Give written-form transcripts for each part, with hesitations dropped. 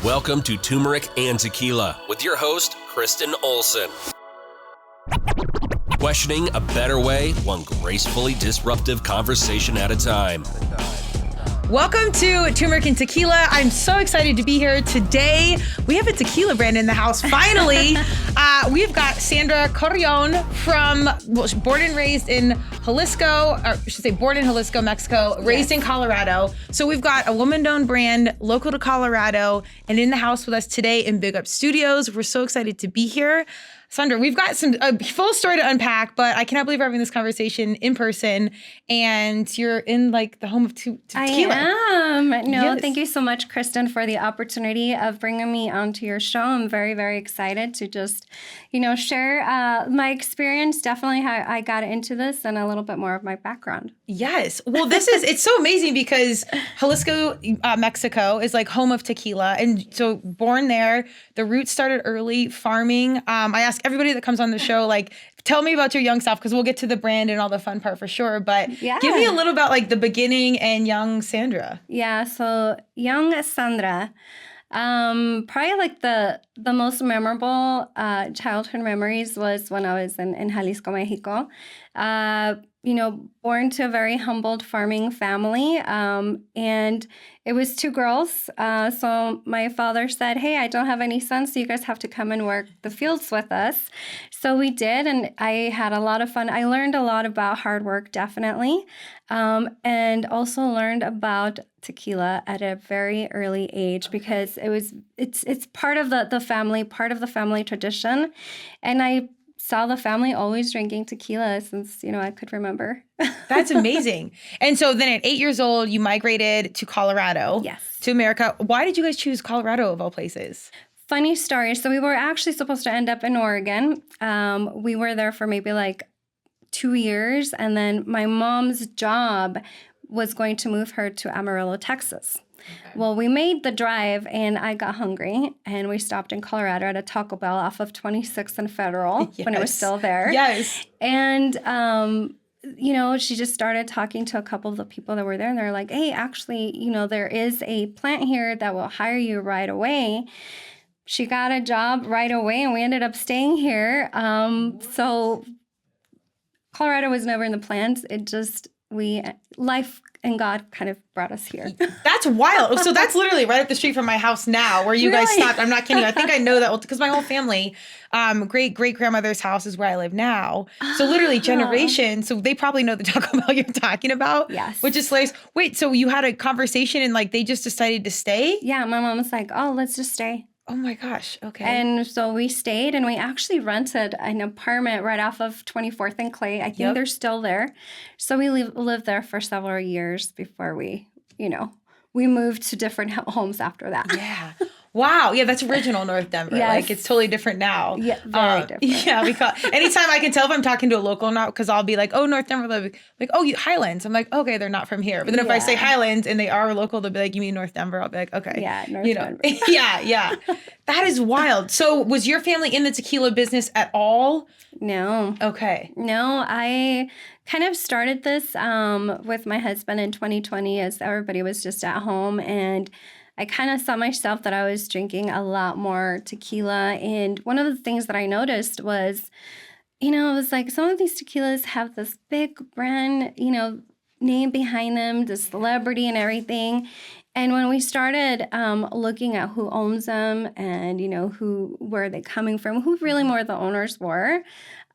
Welcome to Turmeric and Tequila with your host, Kristen Olson. Questioning a better way, one gracefully disruptive conversation at a time. Welcome to Turmeric and Tequila. I'm so excited to be here today. We have a tequila brand in the house, finally. We've got Sandra Carreon born and raised in Jalisco, or I should say born in Jalisco, Mexico, raised in Colorado. So we've got a woman-owned brand local to Colorado and in the house with us today in Big Up Studios. We're so excited to be here. Sandra, we've got a full story to unpack, but I cannot believe we're having this conversation in person, and you're in like the home of tequila. I am. No, Thank you so much, Kristen, for the opportunity of bringing me onto your show. I'm very, very excited to just, share my experience, definitely how I got into this, and a little bit more of my background. Yes. Well, it's so amazing because Jalisco, Mexico is like home of tequila. And so born there, the roots started early, farming. I ask everybody that comes on the show, like, tell me about your young self, because we'll get to the brand and all the fun part for sure. But give me a little about like the beginning and young Sandra. Yeah. So young Sandra, probably like the most memorable childhood memories was when I was in Jalisco, Mexico. Born to a very humbled farming family. And it was two girls. So my father said, hey, I don't have any sons, so you guys have to come and work the fields with us. So we did, and I had a lot of fun. I learned a lot about hard work, definitely. And also learned about tequila at a very early age because it's part of the family tradition. And I saw the family always drinking tequila since, I could remember. That's amazing. And so then at 8 years old, you migrated to Colorado. Yes. To America. Why did you guys choose Colorado of all places? Funny story. So we were actually supposed to end up in Oregon. We were there for maybe like 2 years. And then my mom's job was going to move her to Amarillo, Texas. Okay. Well, we made the drive and I got hungry and we stopped in Colorado at a Taco Bell off of 26th and Federal when it was still there. Yes. And, she just started talking to a couple of the people that were there and they're like, hey, actually, there is a plant here that will hire you right away. She got a job right away and we ended up staying here. So Colorado was never in the plans. Life and God kind of brought us here. That's wild. So that's literally right up the street from my house now where you guys stopped. I'm not kidding you. I think I know that because my whole family, great-great-grandmother's house is where I live now. So literally generations. So they probably know the Taco Bell you're talking about. Yes. Which is hilarious. Wait, so you had a conversation and like they just decided to stay? Yeah, my mom was like, oh, let's just stay. Oh my gosh. Okay. And so we stayed and we actually rented an apartment right off of 24th and Clay. I think they're still there. So we lived there for several years before we moved to different homes after that. Yeah. Wow. Yeah, that's original North Denver. Yes. Like, it's totally different now. Yeah, very different. Yeah, because anytime I can tell if I'm talking to a local now, because I'll be like, oh, North Denver, like, oh, Highlands. I'm like, okay, they're not from here. But then if I say Highlands and they are local, they'll be like, you mean North Denver? I'll be like, okay. Yeah, North Denver. Yeah. That is wild. So was your family in the tequila business at all? No. Okay. No, I kind of started this with my husband in 2020 as everybody was just at home, and I kind of saw myself that I was drinking a lot more tequila. And one of the things that I noticed was, it was like some of these tequilas have this big brand, name behind them, the celebrity and everything. And when we started looking at who owns them and, where are they coming from, who really more the owners were,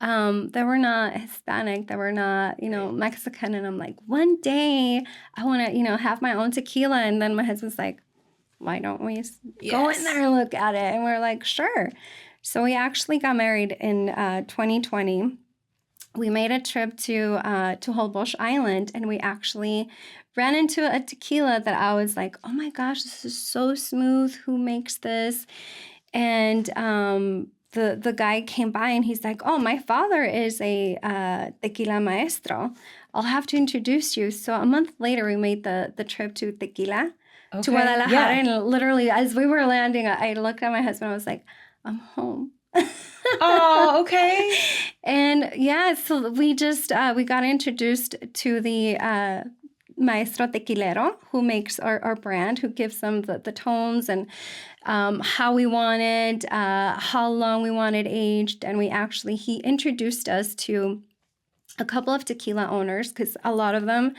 they were not Hispanic, they were not, Mexican. And I'm like, one day I want to, have my own tequila. And then my husband's like, why don't we go in there and look at it? And we're like, sure. So we actually got married in 2020. We made a trip to Holbox Island, and we actually ran into a tequila that I was like, oh my gosh, this is so smooth. Who makes this? And the guy came by and he's like, oh, my father is a tequila maestro. I'll have to introduce you. So a month later, we made the trip to Tequila. To Guadalajara, and literally as we were landing, I looked at my husband. I was like, "I'm home." Oh, okay. And so we just we got introduced to the maestro tequilero who makes our brand, who gives them the tones and how we wanted, how long we wanted aged. And he introduced us to a couple of tequila owners, because a lot of them,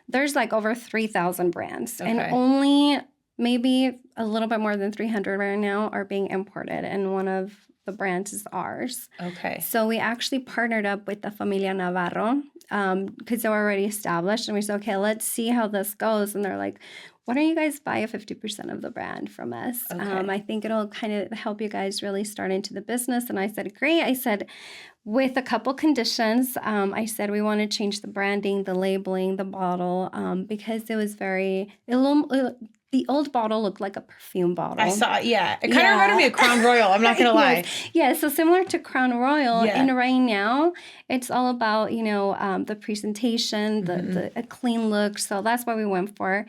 there's like over 3,000 brands, and only maybe a little bit more than 300 right now are being imported, and one of the brands is ours. Okay. So we actually partnered up with the Familia Navarro because they were already established, and we said, okay, let's see how this goes. And they're like, why don't you guys buy 50% of the brand from us? Okay. I think it'll kind of help you guys really start into the business. And I said, great. I said, with a couple conditions, I said we want to change the branding, the labeling, the bottle, because it was the old bottle looked like a perfume bottle. I saw it, yeah. It kind of reminded me of Crown Royal, I'm not going to lie. Yeah, so similar to Crown Royal. Yeah. And right now, it's all about, the presentation, a clean look. So that's what we went for.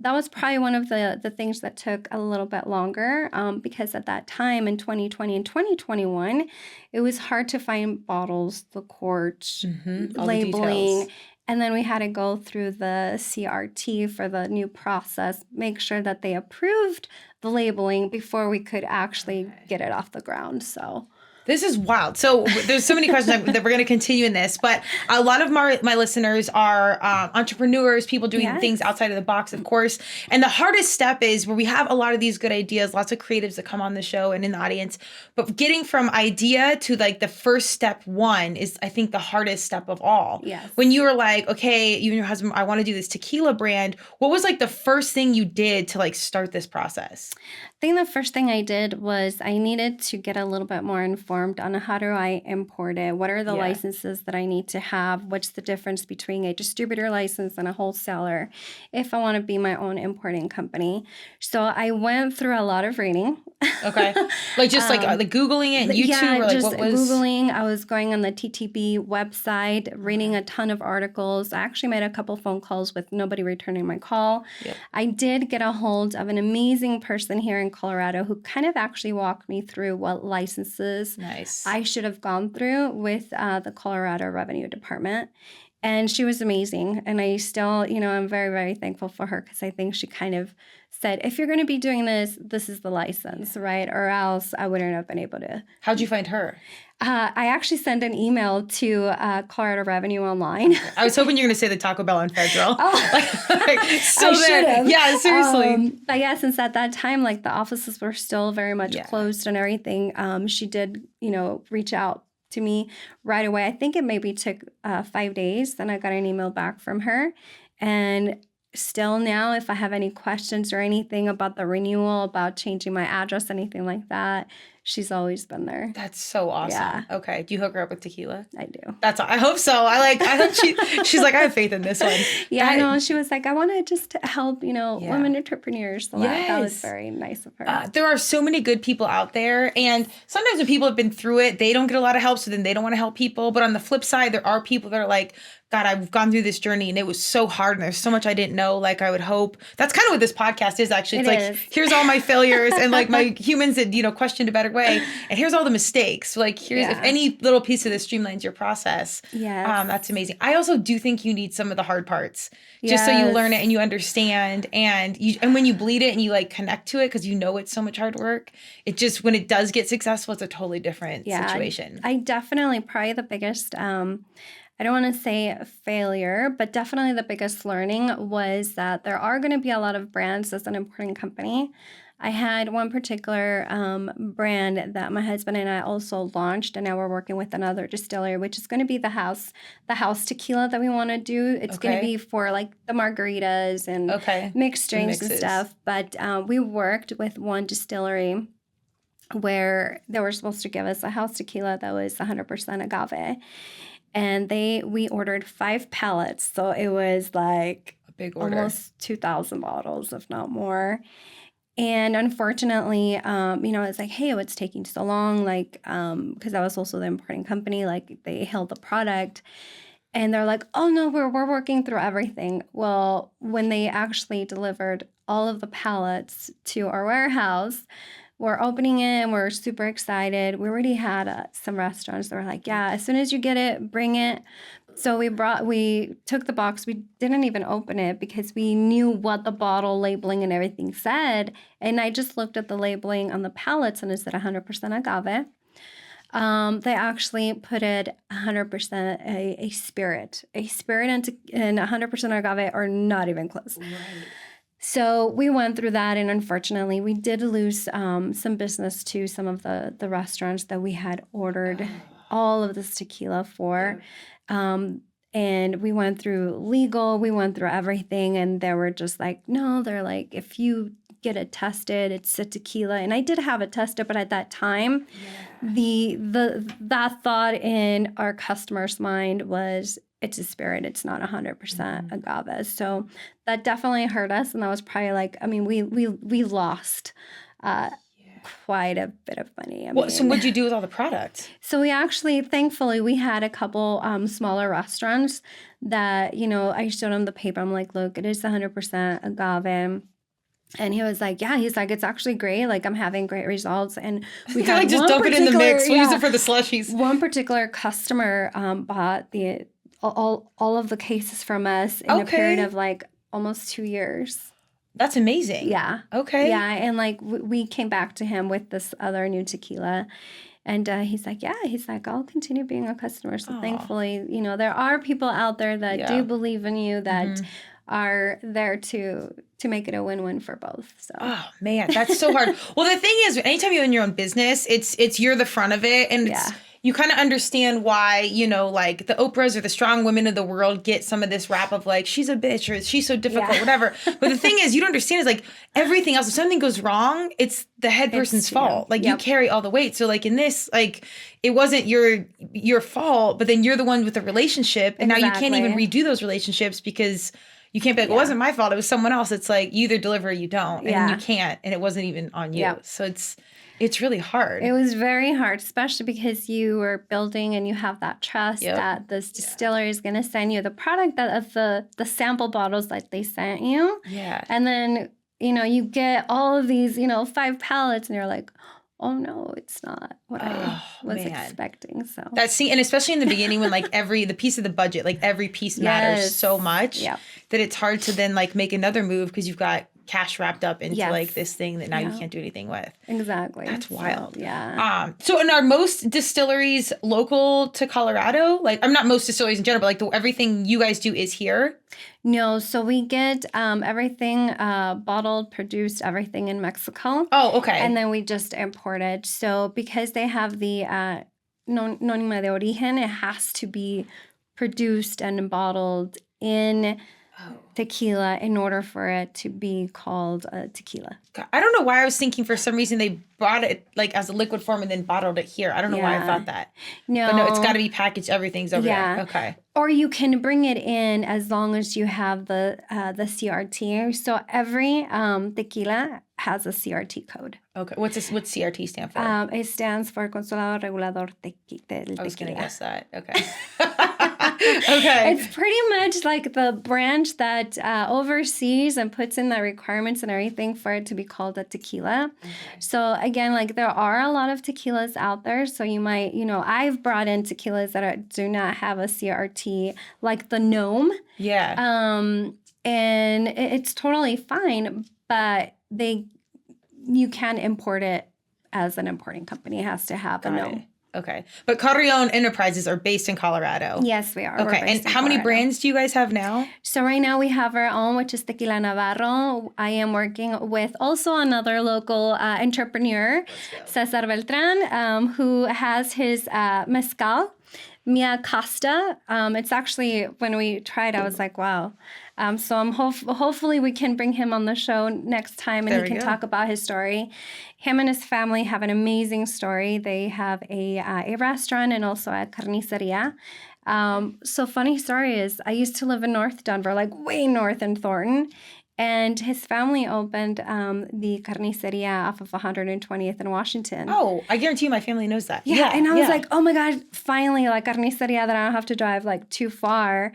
That was probably one of the things that took a little bit longer because at that time in 2020 and 2021, it was hard to find bottles, the corks, labeling. And then we had to go through the CRT for the new process, make sure that they approved the labeling before we could actually get it off the ground. So this is wild. So there's so many questions that we're going to continue in this, but a lot of my listeners are entrepreneurs, people doing things outside of the box, of course. And the hardest step is where we have a lot of these good ideas, lots of creatives that come on the show and in the audience, but getting from idea to like the first step one is, I think, the hardest step of all. Yes. When you were like, okay, you and your husband, I want to do this tequila brand. What was like the first thing you did to like start this process? I think the first thing I did was I needed to get a little bit more informed on how do I import it? What are the licenses that I need to have? What's the difference between a distributor license and a wholesaler if I want to be my own importing company? So I went through a lot of reading. Okay. Like just like Googling it and YouTube? Yeah, or like just what was... Googling. I was going on the TTB website, reading a ton of articles. I actually made a couple phone calls with nobody returning my call. Yep. I did get a hold of an amazing person here in Colorado who kind of actually walked me through what licenses I should have gone through with the Colorado Revenue Department. And she was amazing. And I still, I'm very, very thankful for her because I think she kind of said, if you're going to be doing this, this is the license, right? Or else I wouldn't have been able to. How'd you find her? I actually sent an email to Colorado Revenue Online. I was hoping you were going to say the Taco Bell on Federal. So I should have. Yeah, seriously. But yeah, since at that time, like the offices were still very much closed and everything, she did, reach out to me right away. I think it maybe took 5 days. Then I got an email back from her. And still now, if I have any questions or anything about the renewal, about changing my address, anything like that, she's always been there. That's so awesome. Yeah. Okay. Do you hook her up with tequila? I do. I hope so. I hope she's like, I have faith in this one. Yeah, I know. She was like, I want to just help, women entrepreneurs. So that was very nice of her. There are so many good people out there. And sometimes when people have been through it, they don't get a lot of help. So then they don't want to help people. But on the flip side, there are people that are like, God, I've gone through this journey and it was so hard and there's so much I didn't know. Like I would hope. That's kind of what this podcast is actually. It's here's all my failures and like my humans that, questioned a better way. And here's all the mistakes. Like here's if any little piece of this streamlines your process. Yes. That's amazing. I also do think you need some of the hard parts just so you learn it and you understand. And when you bleed it and you like connect to it because it's so much hard work, it just, when it does get successful, it's a totally different situation. I definitely, probably the biggest, I don't want to say failure, but definitely the biggest learning was that there are going to be a lot of brands as an importing company. I had one particular brand that my husband and I also launched, and now we're working with another distillery, which is going to be the house tequila that we want to do. It's going to be for like the margaritas and mixed drinks and stuff. But we worked with one distillery where they were supposed to give us a house tequila that was 100% agave. And we ordered 5 pallets. So it was like a big order. Almost 2,000 bottles, if not more. And unfortunately, it's like, hey, what's taking so long? Like, because I was also the importing company, like they held the product. And they're like, oh, no, we're working through everything. Well, when they actually delivered all of the pallets to our warehouse, we're opening it and we're super excited. We already had some restaurants that were like, yeah, as soon as you get it, bring it. So we took the box. We didn't even open it because we knew what the bottle labeling and everything said. And I just looked at the labeling on the pallets and it said 100% agave. They actually put it 100% a spirit and 100% agave are not even close. Right. So we went through that, and unfortunately, we did lose some business to some of the restaurants that we had ordered all of this tequila for. And we went through legal, we went through everything, and they were just like, no, they're like, if you get it tested, it's a tequila. And I did have it tested, but at that time, that thought in our customer's mind was, it's a spirit, it's not 100% agave. So that definitely hurt us, and that was probably like, I mean, we lost quite a bit of money. So what'd you do with all the product? So we actually, thankfully, we had a couple smaller restaurants that, I showed them the paper. I'm like, look, it is 100% agave. And he was like, yeah, he's like, it's actually great. Like, I'm having great results. And we had like, just dump it in the mix. We'll use it for the slushies. One particular customer bought all of the cases from us in a period of like almost 2 years. That's amazing. Yeah. Okay. Yeah. And like we came back to him with this other new tequila. And he's like, I'll continue being a customer. So thankfully, there are people out there that do believe in you, that are there to make it a win-win for both. So. Oh man, that's so hard. Well, the thing is, anytime you own your own business, it's you're the front of it, and you kind of understand why, like the Oprahs or the strong women of the world get some of this rap of like, she's a bitch or she's so difficult, whatever. But the thing is, you don't understand is like everything else, if something goes wrong, it's the head person's fault. Like you carry all the weight. So like in this, like it wasn't your fault, but then you're the one with the relationship. And now you can't even redo those relationships because you can't be like, it wasn't my fault. It was someone else. It's like you either deliver or you don't. And you can't. And it wasn't even on you. So it's really hard. It was very hard, especially because you were building and you have that trust that this distiller is going to send you the product of the sample bottles that they sent you. Yeah. And then, you get all of these, 5 pallets and you're like, oh no, it's not what I was expecting. So and especially in the beginning when like the piece of the budget, like every piece matters so much that it's hard to then like make another move because you've got cash wrapped up into like this thing that now you can't do anything with. Exactly. That's wild. Yeah. So and are most distilleries local to Colorado? Like, I'm not most distilleries in general, but like everything you guys do is here? No. So we get everything bottled, produced, everything in Mexico. Oh, okay. And then we just import it. So because they have the nónima de origen, it has to be produced and bottled in tequila in order for it to be called tequila. I don't know why I was thinking for some reason they brought it like as a liquid form and then bottled it here. I don't know why I thought that. No. But no, it's got to be packaged. Everything's over there. Okay. Or you can bring it in as long as you have the CRT. So every tequila has a CRT code. Okay. What's CRT stand for? It stands for Consulado Regulador del Tequila. I was going to guess that. Okay. Okay. It's pretty much like the branch that oversees and puts in the requirements and everything for it to be called a tequila. Okay. So again, like there are a lot of tequilas out there. So you might, I've brought in tequilas that do not have a CRT, like the Gnome. Yeah. And it's totally fine, but you can import it as an importing company. It has to have a Gnome. Okay. But Carreon Enterprises are based in Colorado. Yes, we are. Okay. And how many brands do you guys have now? So right now we have our own, which is Tequila Navarro. I am working with also another local entrepreneur, Cesar Beltran, who has his mezcal, Mia Costa. It's actually, when we tried, I was like, wow. So I'm hopefully we can bring him on the show next time and he can talk about his story. Him and his family have an amazing story. They have a restaurant and also a carniceria. So funny story is I used to live in North Denver, like way north in Thornton. And his family opened the carniceria off of 120th in Washington. Oh, I guarantee you my family knows that. Yeah. And I was like, oh my God, finally, like carniceria that I don't have to drive like too far.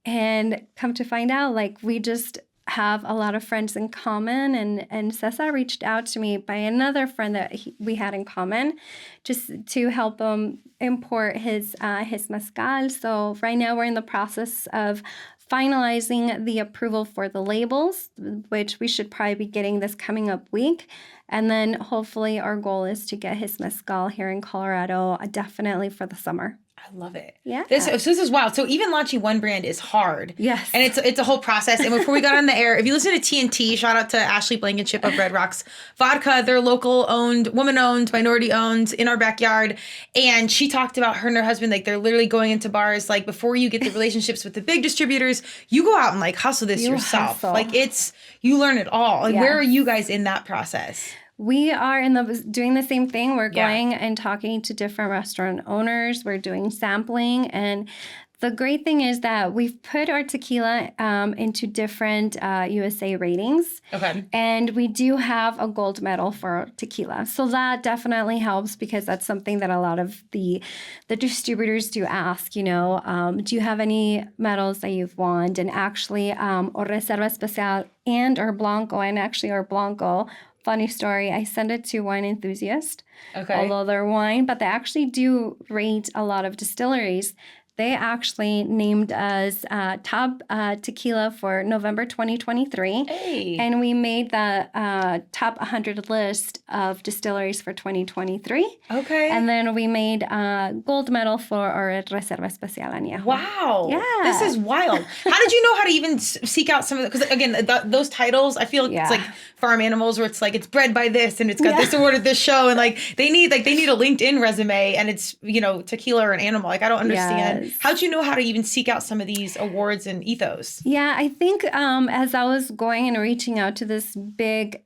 And come to find out, like we just have a lot of friends in common, and Cesar reached out to me by another friend that we had in common, just to help him import his mezcal. So right now we're in the process of finalizing the approval for the labels, which we should probably be getting this coming up week. And then hopefully our goal is to get his mezcal here in Colorado, definitely for the summer. I love it. Yeah. This is wild. So even launching one brand is hard. Yes. And it's a whole process. And before we got on the air, if you listen to TNT, shout out to Ashley Blankenship of Red Rocks Vodka. They're local owned, woman owned, minority owned, in our backyard. And she talked about her and her husband, like they're literally going into bars. Like before you get the relationships with the big distributors, you go out and like hustle this yourself. Hustle. Like you learn it all. Like where are you guys in that process? We are doing the same thing. We're going and talking to different restaurant owners. We're doing sampling. And the great thing is that we've put our tequila into different USA ratings. Okay. And we do have a gold medal for tequila. So that definitely helps, because that's something that a lot of the distributors do ask, do you have any medals that you've won? And actually, or Reserva Especial and our Blanco, funny story, I sent it to Wine Enthusiast, although they're wine, but they actually do rate a lot of distilleries. They actually named us top tequila for November 2023. Hey. And we made the top 100 list of distilleries for 2023. Okay. And then we made gold medal for our Reserva Especial Añejo. Wow. Yeah. This is wild. How did you know how to even seek out some of the, because again, those titles, I feel like it's like farm animals where it's like, it's bred by this and it's got this award at this show. And like, they need a LinkedIn resume and it's, tequila or an animal. Like, I don't understand. Yes. How'd you know how to even seek out some of these awards and ethos? Yeah, I think as I was going and reaching out to this big,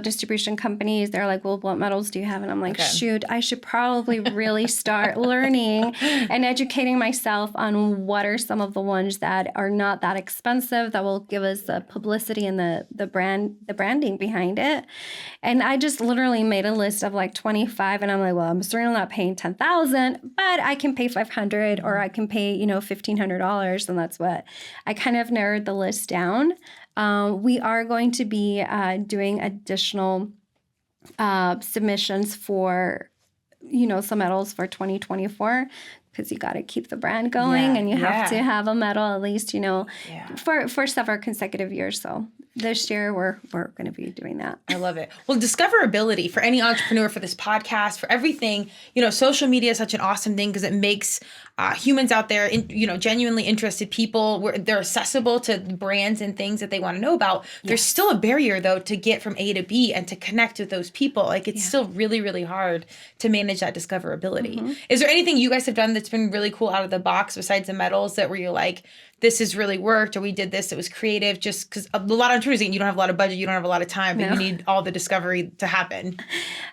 distribution companies, they're like, well, what medals do you have? And I'm like, shoot, I should probably really start learning and educating myself on what are some of the ones that are not that expensive, that will give us the publicity and the branding behind it. And I just literally made a list of like 25, and I'm like, well, I'm certainly not paying $10,000, but I can pay $500 or I can pay, $1,500. And that's what I kind of narrowed the list down. We are going to be doing additional submissions for, some medals for 2024, because you got to keep the brand going and you have to have a medal at least, for several consecutive years. So this year we're going to be doing that. I love it. Well, discoverability for any entrepreneur, for this podcast, for everything, social media is such an awesome thing because it makes humans out there, genuinely interested people, where they're accessible to brands and things that they want to know about. Yes. There's still a barrier though to get from A to B and to connect with those people. Like it's still really, really hard to manage that discoverability. Mm-hmm. Is there anything you guys have done that's been really cool out of the box besides the medals that where you're like, this has really worked, or we did this, it was creative? Just because a lot of entrepreneurs, you don't have a lot of budget, you don't have a lot of time, but you need all the discovery to happen.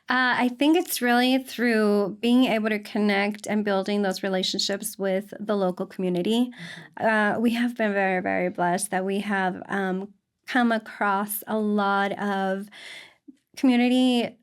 I think it's really through being able to connect and building those relationships with the local community. We have been very, very blessed that we have come across a lot of community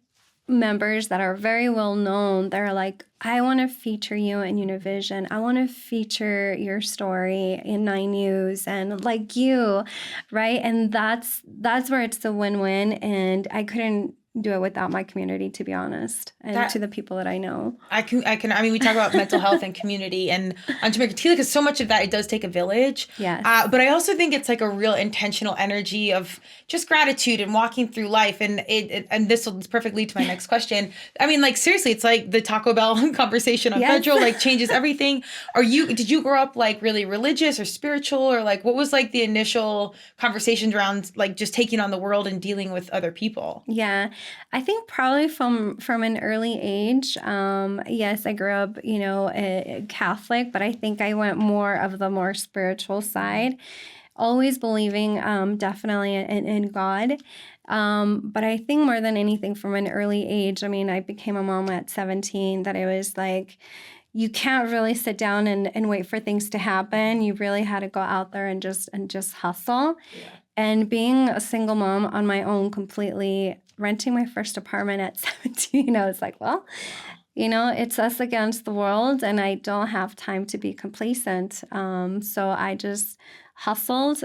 members that are very well known. They're like, I want to feature you in Univision. I want to feature your story in 9 News and like you, right? And that's where it's the win-win. And I couldn't do it without my community, to be honest, and to the people that I know. I mean, we talk about mental health and community and on Turmeric Tequila, because so much of that, it does take a village. Yes. But I also think it's like a real intentional energy of just gratitude and walking through life. And and this will perfectly lead to my next question. I mean, like, seriously, it's like the Taco Bell conversation on Federal, like changes everything. Did you grow up like really religious or spiritual, or like, what was like the initial conversations around like just taking on the world and dealing with other people? Yeah. I think probably from an early age, yes, I grew up, Catholic, but I think I went more of the more spiritual side, always believing definitely in God. But I think more than anything from an early age, I mean, I became a mom at 17, that it was like, you can't really sit down and wait for things to happen. You really had to go out there and just hustle. Yeah. And being a single mom on my own completely, renting my first apartment at 17, I was like, well, it's us against the world, and I don't have time to be complacent. So I hustled,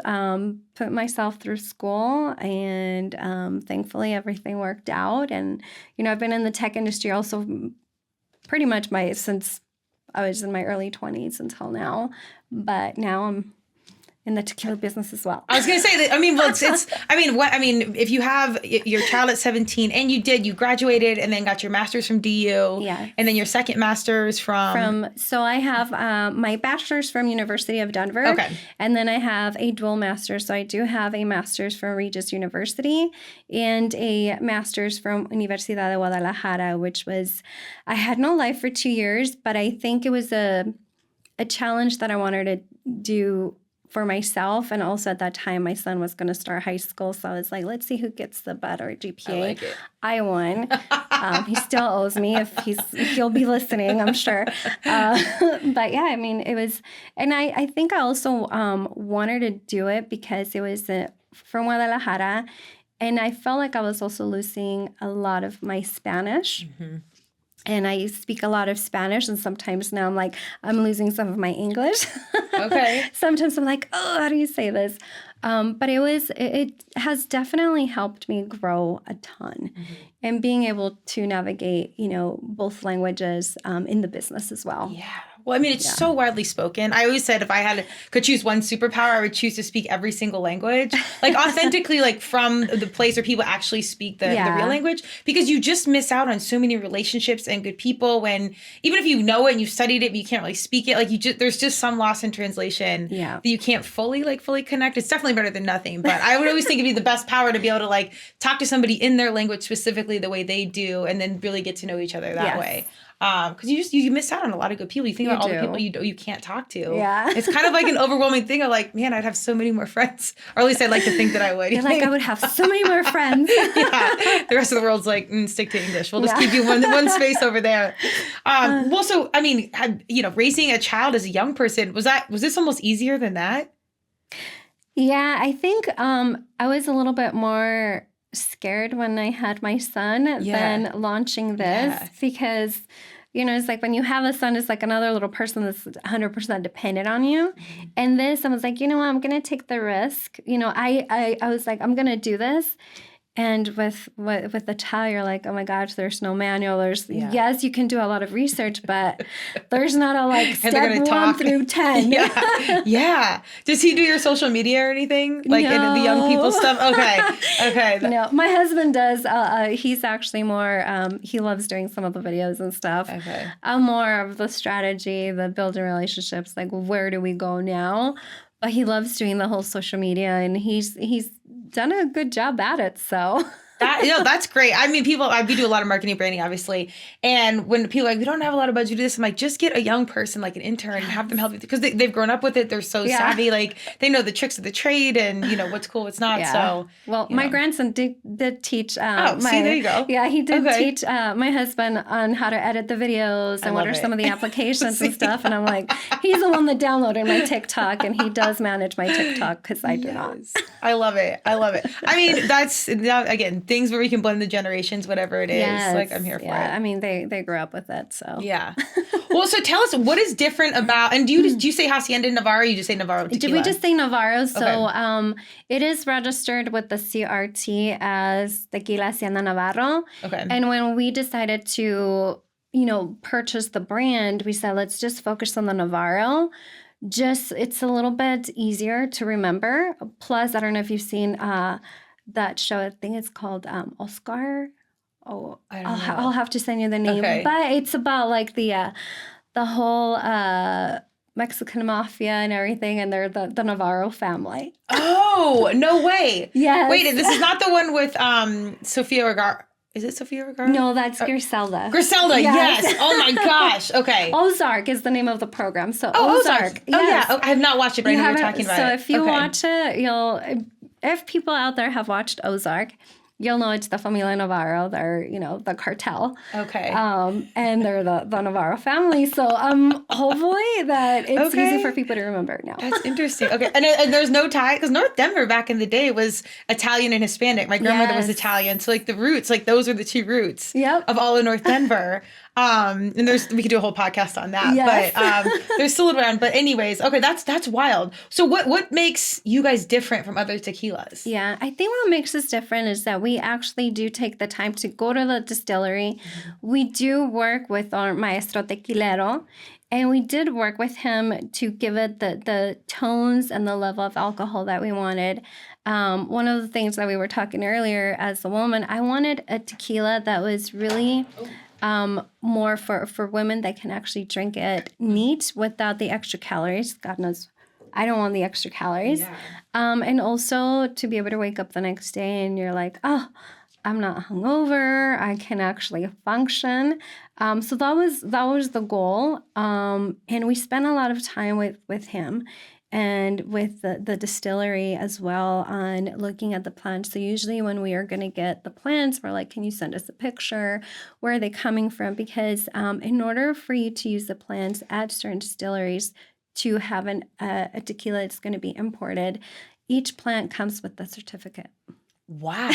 put myself through school, and thankfully everything worked out. And, I've been in the tech industry also pretty much since I was in my early 20s until now. But now I'm in the tequila business as well. I was going to say that, if you have your child at 17 and you graduated and then got your master's from DU, and then your second master's so I have my bachelor's from University of Denver, and then I have a dual master's. So I do have a master's from Regis University and a master's from Universidad de Guadalajara, which was, I had no life for 2 years, but I think it was a challenge that I wanted to do for myself. And also at that time, my son was going to start high school. So I was like, let's see who gets the better GPA. I like it. I won. He still owes me if he'll be listening, I'm sure. But yeah, it was, and I think I also wanted to do it because it was from Guadalajara. And I felt like I was also losing a lot of my Spanish. Mm-hmm. And I speak a lot of Spanish, and sometimes now I'm losing some of my English. Okay. Sometimes I'm like, oh, how do you say this? But it has definitely helped me grow a ton, and being able to navigate, both languages in the business as well. Yeah. Well, it's so widely spoken. I always said if I could choose one superpower, I would choose to speak every single language, authentically, from the place where people actually speak the real language, because you just miss out on so many relationships and good people when, even if you know it and you've studied it, but you can't really speak it, there's just some loss in translation that you can't fully connect. It's definitely better than nothing, but I would always think it'd be the best power to be able to talk to somebody in their language specifically the way they do, and then really get to know each other that way. Because you miss out on a lot of good people. You think about all the people you can't talk to. Yeah. It's kind of like an overwhelming thing of man, I'd have so many more friends. Or at least I'd like to think that I would. You're like, I would have so many more friends. Yeah. The rest of the world's stick to English. We'll just keep you one space over there. Raising a child as a young person, was this almost easier than that? Yeah, I think I was a little bit more scared when I had my son than launching this because, it's like when you have a son, it's like another little person that's 100% dependent on you. Mm-hmm. And this, I was like, I'm going to take the risk. I was like, I'm going to do this. And with the child, you're like, oh my gosh, there's no manual. Yes, you can do a lot of research, but there's not a step 1 through 10. Yeah. Does he do your social media or anything? No. In the young people stuff? Okay. No, my husband does. He's actually more, he loves doing some of the videos and stuff. Okay. I'm more of the strategy, the building relationships, where do we go now? But he loves doing the whole social media, and he's done a good job at it. So that's great. we do a lot of marketing branding, obviously. And when people are like, we don't have a lot of budget to do this, I'm like, just get a young person, an intern, and have them help you, because they've grown up with it. They're so savvy. They know the tricks of the trade and, what's cool, what's not. Yeah. So, well, my grandson did teach. See, there you go. Yeah, he did teach my husband on how to edit the videos and what are some of the applications and stuff. And I'm like, he's the one that downloaded my TikTok, and he does manage my TikTok because I do not. I love it. That's, again, things where we can blend the generations, whatever it is. Yes. I'm here for it. They grew up with it, so. Yeah. Well, so tell us, what is different about, and do you say Hacienda Navarro, or you just say Navarro Tequila? Did we just say Navarro? So it is registered with the CRT as Tequila Hacienda Navarro. Okay. And when we decided to, purchase the brand, we said, let's just focus on the Navarro. It's a little bit easier to remember. Plus, I don't know if you've seen that show. I think it's called Oscar. Oh, I don't know. I'll have to send you the name. Okay. But it's about the whole Mexican mafia and everything, and they're the Navarro family. Oh, no way. Yes. Wait, this is not the one with Sofia Vergara. Is it Sofia Vergara? No, that's Griselda. Griselda, yes. Oh my gosh. Okay. Ozark is the name of the program. So Ozark. Yes. Oh yeah. Oh, I have not watched it, but I know you're talking about it. So if you watch it, if people out there have watched Ozark, you'll know it's the Familia Navarro. They're, the cartel. Okay. And they're the Navarro family. So hopefully that it's easy for people to remember now. That's interesting. Okay. And there's no tie, because North Denver back in the day was Italian and Hispanic. My grandmother was Italian. So like the roots, like those are the two roots of all of North Denver. And we could do a whole podcast on that, but they're still around. But anyways, okay, that's wild. So what makes you guys different from other tequilas? Yeah, I think what makes us different is that we actually do take the time to go to the distillery. We do work with our maestro tequilero, and we did work with him to give it the tones and the level of alcohol that we wanted. One of the things that we were talking earlier as a woman, I wanted a tequila that was really more for women that can actually drink it neat without the extra calories. God knows, I don't want the extra calories. Yeah. And also to be able to wake up the next day and you're like, oh, I'm not hungover. I can actually function. So that was the goal. And we spent a lot of time with him and with the distillery as well on looking at the plants. So usually when we are going to get the plants, we're like, can you send us a picture? Where are they coming from? Because in order for you to use the plants at certain distilleries to have a tequila that's going to be imported, each plant comes with a certificate. Wow.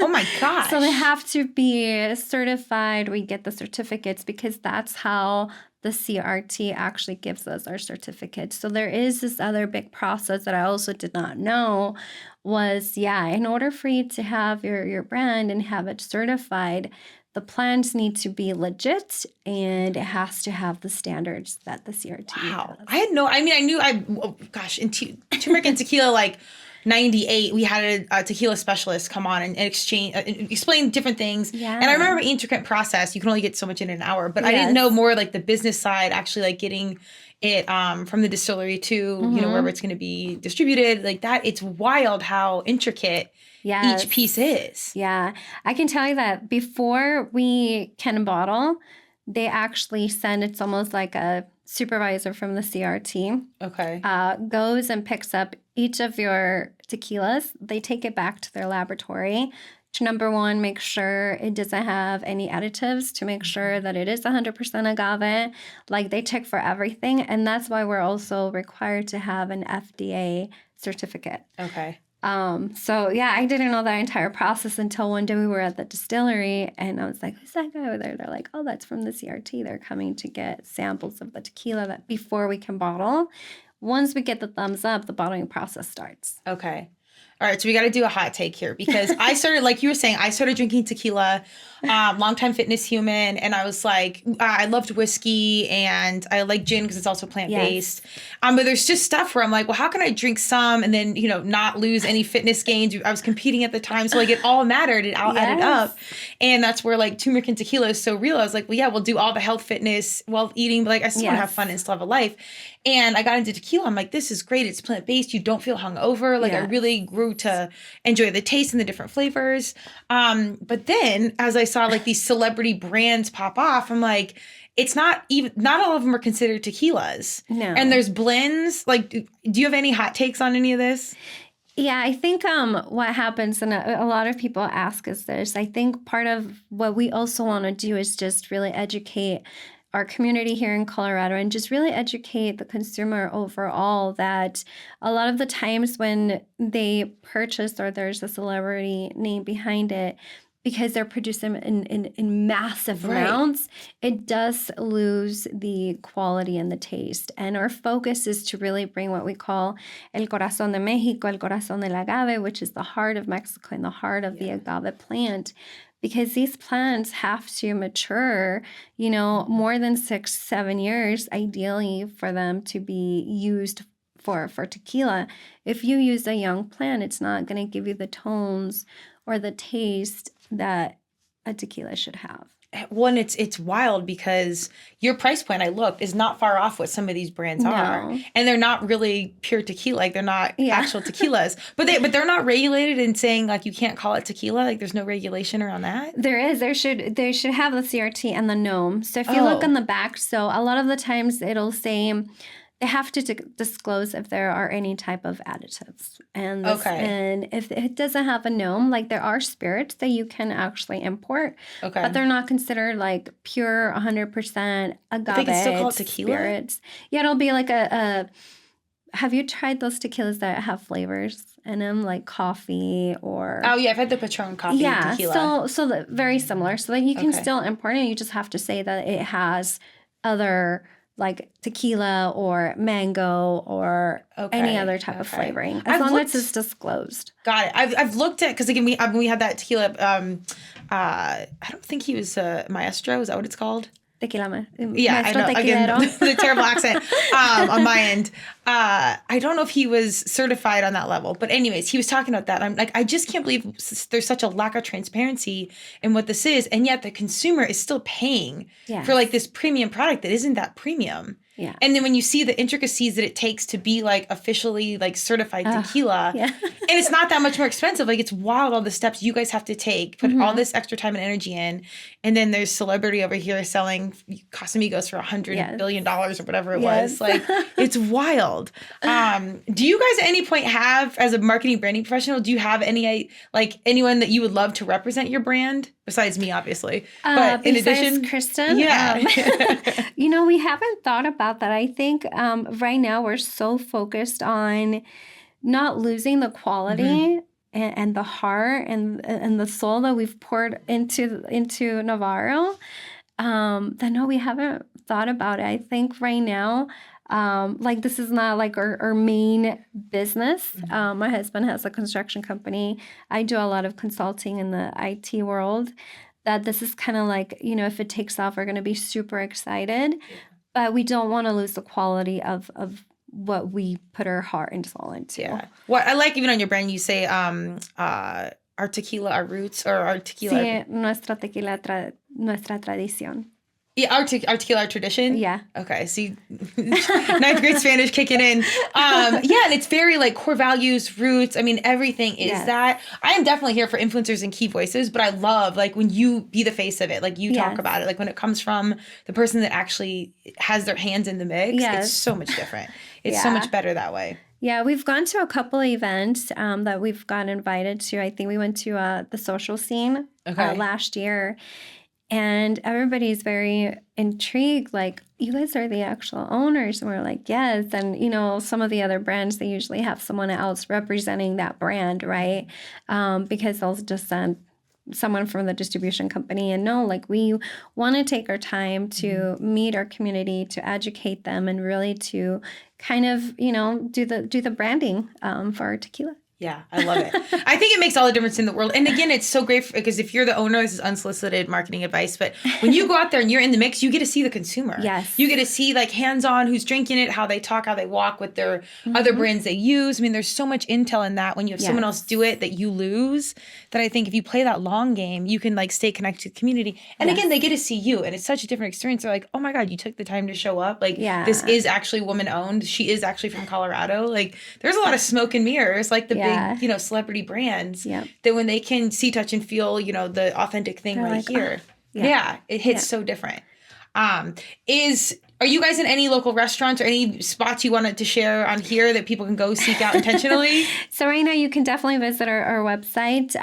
Oh my gosh. So they have to be certified. We get the certificates because that's how the CRT actually gives us our certificates. So there is this other big process that I also did not know was, in order for you to have your brand and have it certified, the plants need to be legit and it has to have the standards that the CRT has. In turmeric and tequila, like 98, we had a tequila specialist come on and explain different things. Yeah. And I remember intricate process. You can only get so much in an hour, but I didn't know more like the business side, actually like getting it from the distillery to, wherever it's going to be distributed like that. It's wild how intricate each piece is. Yeah. I can tell you that before we can bottle, they actually send, it's almost like a supervisor from the CRT. Okay. Goes and picks up each of your tequilas. They take it back to their laboratory to, number one, make sure it doesn't have any additives, to make sure that it is 100% agave. Like they check for everything. And that's why we're also required to have an FDA certificate. Okay. I didn't know that entire process until one day we were at the distillery and I was like, who's that guy over there? They're like, oh, that's from the CRT. They're coming to get samples of the tequila that before we can bottle. Once we get the thumbs up, the bottling process starts. Okay. All right, so we got to do a hot take here because I started, like you were saying, I started drinking tequila, longtime fitness human, and I was like, I loved whiskey and I like gin because it's also plant-based. Yes. But there's just stuff where I'm like, well, how can I drink some and then, not lose any fitness gains? I was competing at the time, so like it all mattered. It all added up. And that's where like turmeric and tequila is so real. I was like, well, yeah, we'll do all the health fitness while eating, but like I still want to have fun and still have a life. And I got into tequila. I'm like, this is great. It's plant-based. You don't feel hungover. Like I really grew to enjoy the taste and the different flavors. But then as I saw like these celebrity brands pop off, I'm like, it's not all of them are considered tequilas. No. And there's blends. Like, do you have any hot takes on any of this? Yeah, I think what happens, and a lot of people ask us this, I think part of what we also want to do is just really educate our community here in Colorado and just really educate the consumer overall that a lot of the times when they purchase or there's a celebrity name behind it, because they're producing in massive amounts, it does lose the quality and the taste. And our focus is to really bring what we call el corazón de México, el corazón del agave, which is the heart of Mexico and the heart of the agave plant. Because these plants have to mature, more than 6-7 years, ideally, for them to be used for tequila. If you use a young plant, it's not going to give you the tones or the taste that a tequila should have. One, it's wild because your price point, I looked, is not far off what some of these brands are. And they're not really pure tequila. Like they're not actual tequilas. But they're not regulated in saying like you can't call it tequila. Like there's no regulation around that. There is. They should have the CRT and the NOM. So if you look on the back, so a lot of the times it'll say they have to disclose if there are any type of additives. And and if it doesn't have a gnome, like there are spirits that you can actually import, but they're not considered like pure 100% agave. They can still call it tequila? Spirits. Yeah, it'll be like a have you tried those tequilas that have flavors in them, like coffee or... Oh, yeah, I've had the Patron coffee tequila. So very similar. So that you can still import it. You just have to say that it has other... like tequila or mango or any other type of flavoring, as long as it's disclosed. Got it. I've looked at, because again, we had that tequila. I don't think he was Maestro. Is that what it's called? Tequila. Yeah, I know. Again, the terrible accent on my end. I don't know if he was certified on that level, but anyways, he was talking about that. I'm like, I just can't believe there's such a lack of transparency in what this is, and yet the consumer is still paying for like this premium product that isn't that premium. Yeah. And then when you see the intricacies that it takes to be like officially like certified tequila, and it's not that much more expensive. Like it's wild all the steps you guys have to take, put all this extra time and energy in. And then there's celebrity over here selling Casamigos for $100 billion or whatever it was. Like it's wild. Do you guys at any point have, as a marketing branding professional, do you have any like anyone that you would love to represent your brand? Besides me, obviously. But in addition, Kristen, you know, we haven't thought about that. I think right now we're so focused on not losing the quality and the heart and the soul that we've poured into Navarro. That no, we haven't thought about it. I think right now, like this is not like our main business. My husband has a construction company. I do a lot of consulting in the IT world. That this is kind of like, you know, if it takes off, we're going to be super excited. But we don't want to lose the quality of what we put our heart and soul into. Yeah. Well, I like even on your brand, you say our tequila, our roots, or our tequila. Sí, nuestra tequila, nuestra tradición. Yeah, our tequila, our tradition? Yeah. Okay, see, ninth grade Spanish kicking in. And it's very like core values, roots. I mean, everything is that. I am definitely here for influencers and key voices, but I love like when you be the face of it, like you talk about it, like when it comes from the person that actually has their hands in the mix, it's so much different. It's so much better that way. Yeah, we've gone to a couple of events that we've gotten invited to. I think we went to the social scene last year. And everybody's very intrigued, like, you guys are the actual owners. And we're like, yes. And, you know, some of the other brands, they usually have someone else representing that brand, right? Because they'll just send someone from the distribution company. And no, like, we want to take our time to meet our community, to educate them, and really to kind of, you know, do the branding for our tequila. Yeah, I love it. I think it makes all the difference in the world. And again, it's so great because if you're the owner, this is unsolicited marketing advice, but when you go out there and you're in the mix, you get to see the consumer. Yes. You get to see like hands-on who's drinking it, how they talk, how they walk with their other brands they use. I mean, there's so much intel in that when you have someone else do it that you lose, that I think if you play that long game, you can like stay connected to the community. And again, they get to see you and it's such a different experience. They're like, oh my God, you took the time to show up. Like this is actually woman owned. She is actually from Colorado. Like there's a lot of smoke and mirrors, like the big, you know, celebrity brands that when they can see, touch, and feel, you know, the authentic thing they're right like, here. It hits so different. Are you guys in any local restaurants or any spots you wanted to share on here that people can go seek out intentionally? So right now you can definitely visit our website.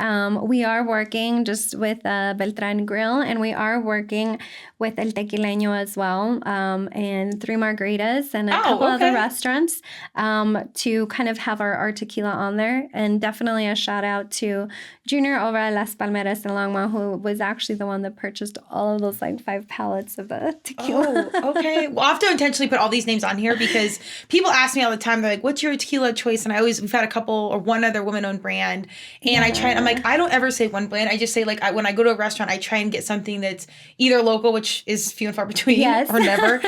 We are working just with Beltran Grill, and we are working with El Tequileño as well, and Three Margaritas and a couple other restaurants to kind of have our tequila on there. And definitely a shout out to Junior over at Las Palmeras in Longmont, who was actually the one that purchased all of those like 5 pallets of the tequila. Oh, okay. Well, I'll have to intentionally put all these names on here because people ask me all the time, they're like, what's your tequila choice? And we've had a couple or one other woman-owned brand. And I'm like, I don't ever say one brand. I just say like, when I go to a restaurant, I try and get something that's either local, which is few and far between or never,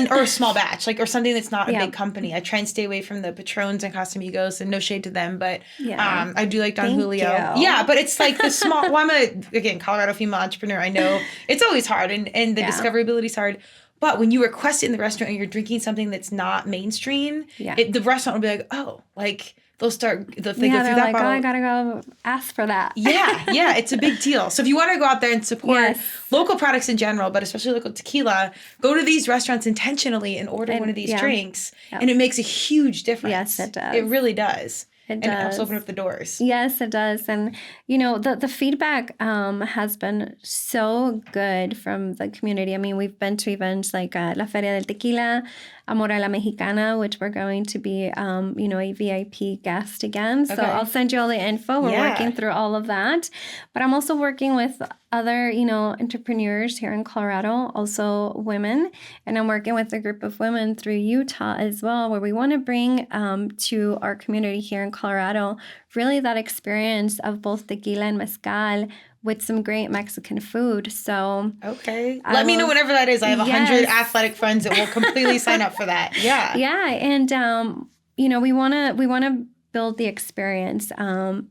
or a small batch, like, or something that's not a big company. I try and stay away from the Patrons and Casamigos, and no shade to them, but I do like Don Julio. Yeah, but it's like the small, well, I'm again, Colorado female entrepreneur. I know it's always hard and the discoverability is hard. But when you request it in the restaurant and you're drinking something that's not mainstream, the restaurant will be like, oh, like they'll go through they're that like, bottle. oh, I gotta go ask for that. Yeah, it's a big deal. So if you want to go out there and support local products in general, but especially local tequila, go to these restaurants intentionally and order one of these drinks, and it makes a huge difference. Yes, it does. It really does. It It helps open up the doors. Yes, it does. And, you know, the feedback has been so good from the community. I mean, we've been to events like La Feria del Tequila, Amor a la Mexicana, which we're going to be, a VIP guest again. So I'll send you all the info. We're working through all of that. But I'm also working with other, entrepreneurs here in Colorado, also women. And I'm working with a group of women through Utah as well, where we want to bring to our community here in Colorado really that experience of both tequila and mezcal with some great Mexican food. So let me know whenever that is. I have 100 athletic friends that will completely sign up for that. Yeah. And we want to build the experience. And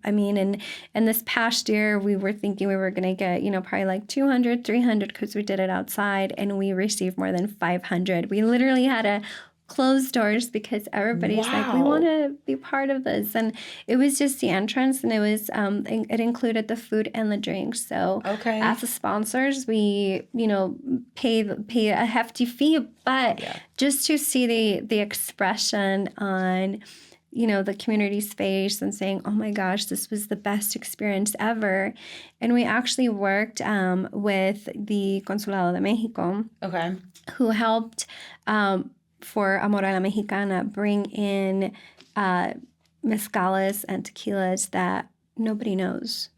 this past year we were thinking we were going to get, probably like 200, 300 because we did it outside, and we received more than 500. We literally had to closed doors because everybody's like, we want to be part of this. And it was just the entrance, and it was it included the food and the drinks. So as the sponsors, we pay a hefty fee, but just to see the expression on the community's face and saying, oh my gosh, this was the best experience ever. And we actually worked with the Consulado de Mexico, who helped for Amor a la Mexicana bring in mezcales and tequilas that nobody knows.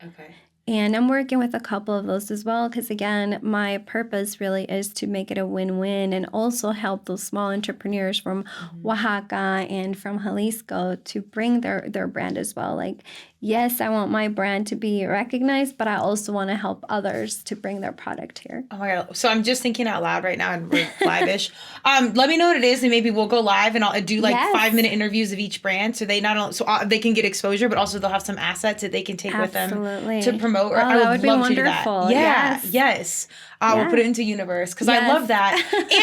And I'm working with a couple of those as well because, again, my purpose really is to make it a win-win and also help those small entrepreneurs from Oaxaca and from Jalisco to bring their brand as well. Like, yes, I want my brand to be recognized, but I also want to help others to bring their product here. Oh my God. So I'm just thinking out loud right now, and we're live-ish. Let me know what it is, and maybe we'll go live and I'll do 5-minute interviews of each brand so they not only they can get exposure, but also they'll have some assets that they can take with them to promote. Or I would love to do that. Yes. We'll put it into universe because I love that.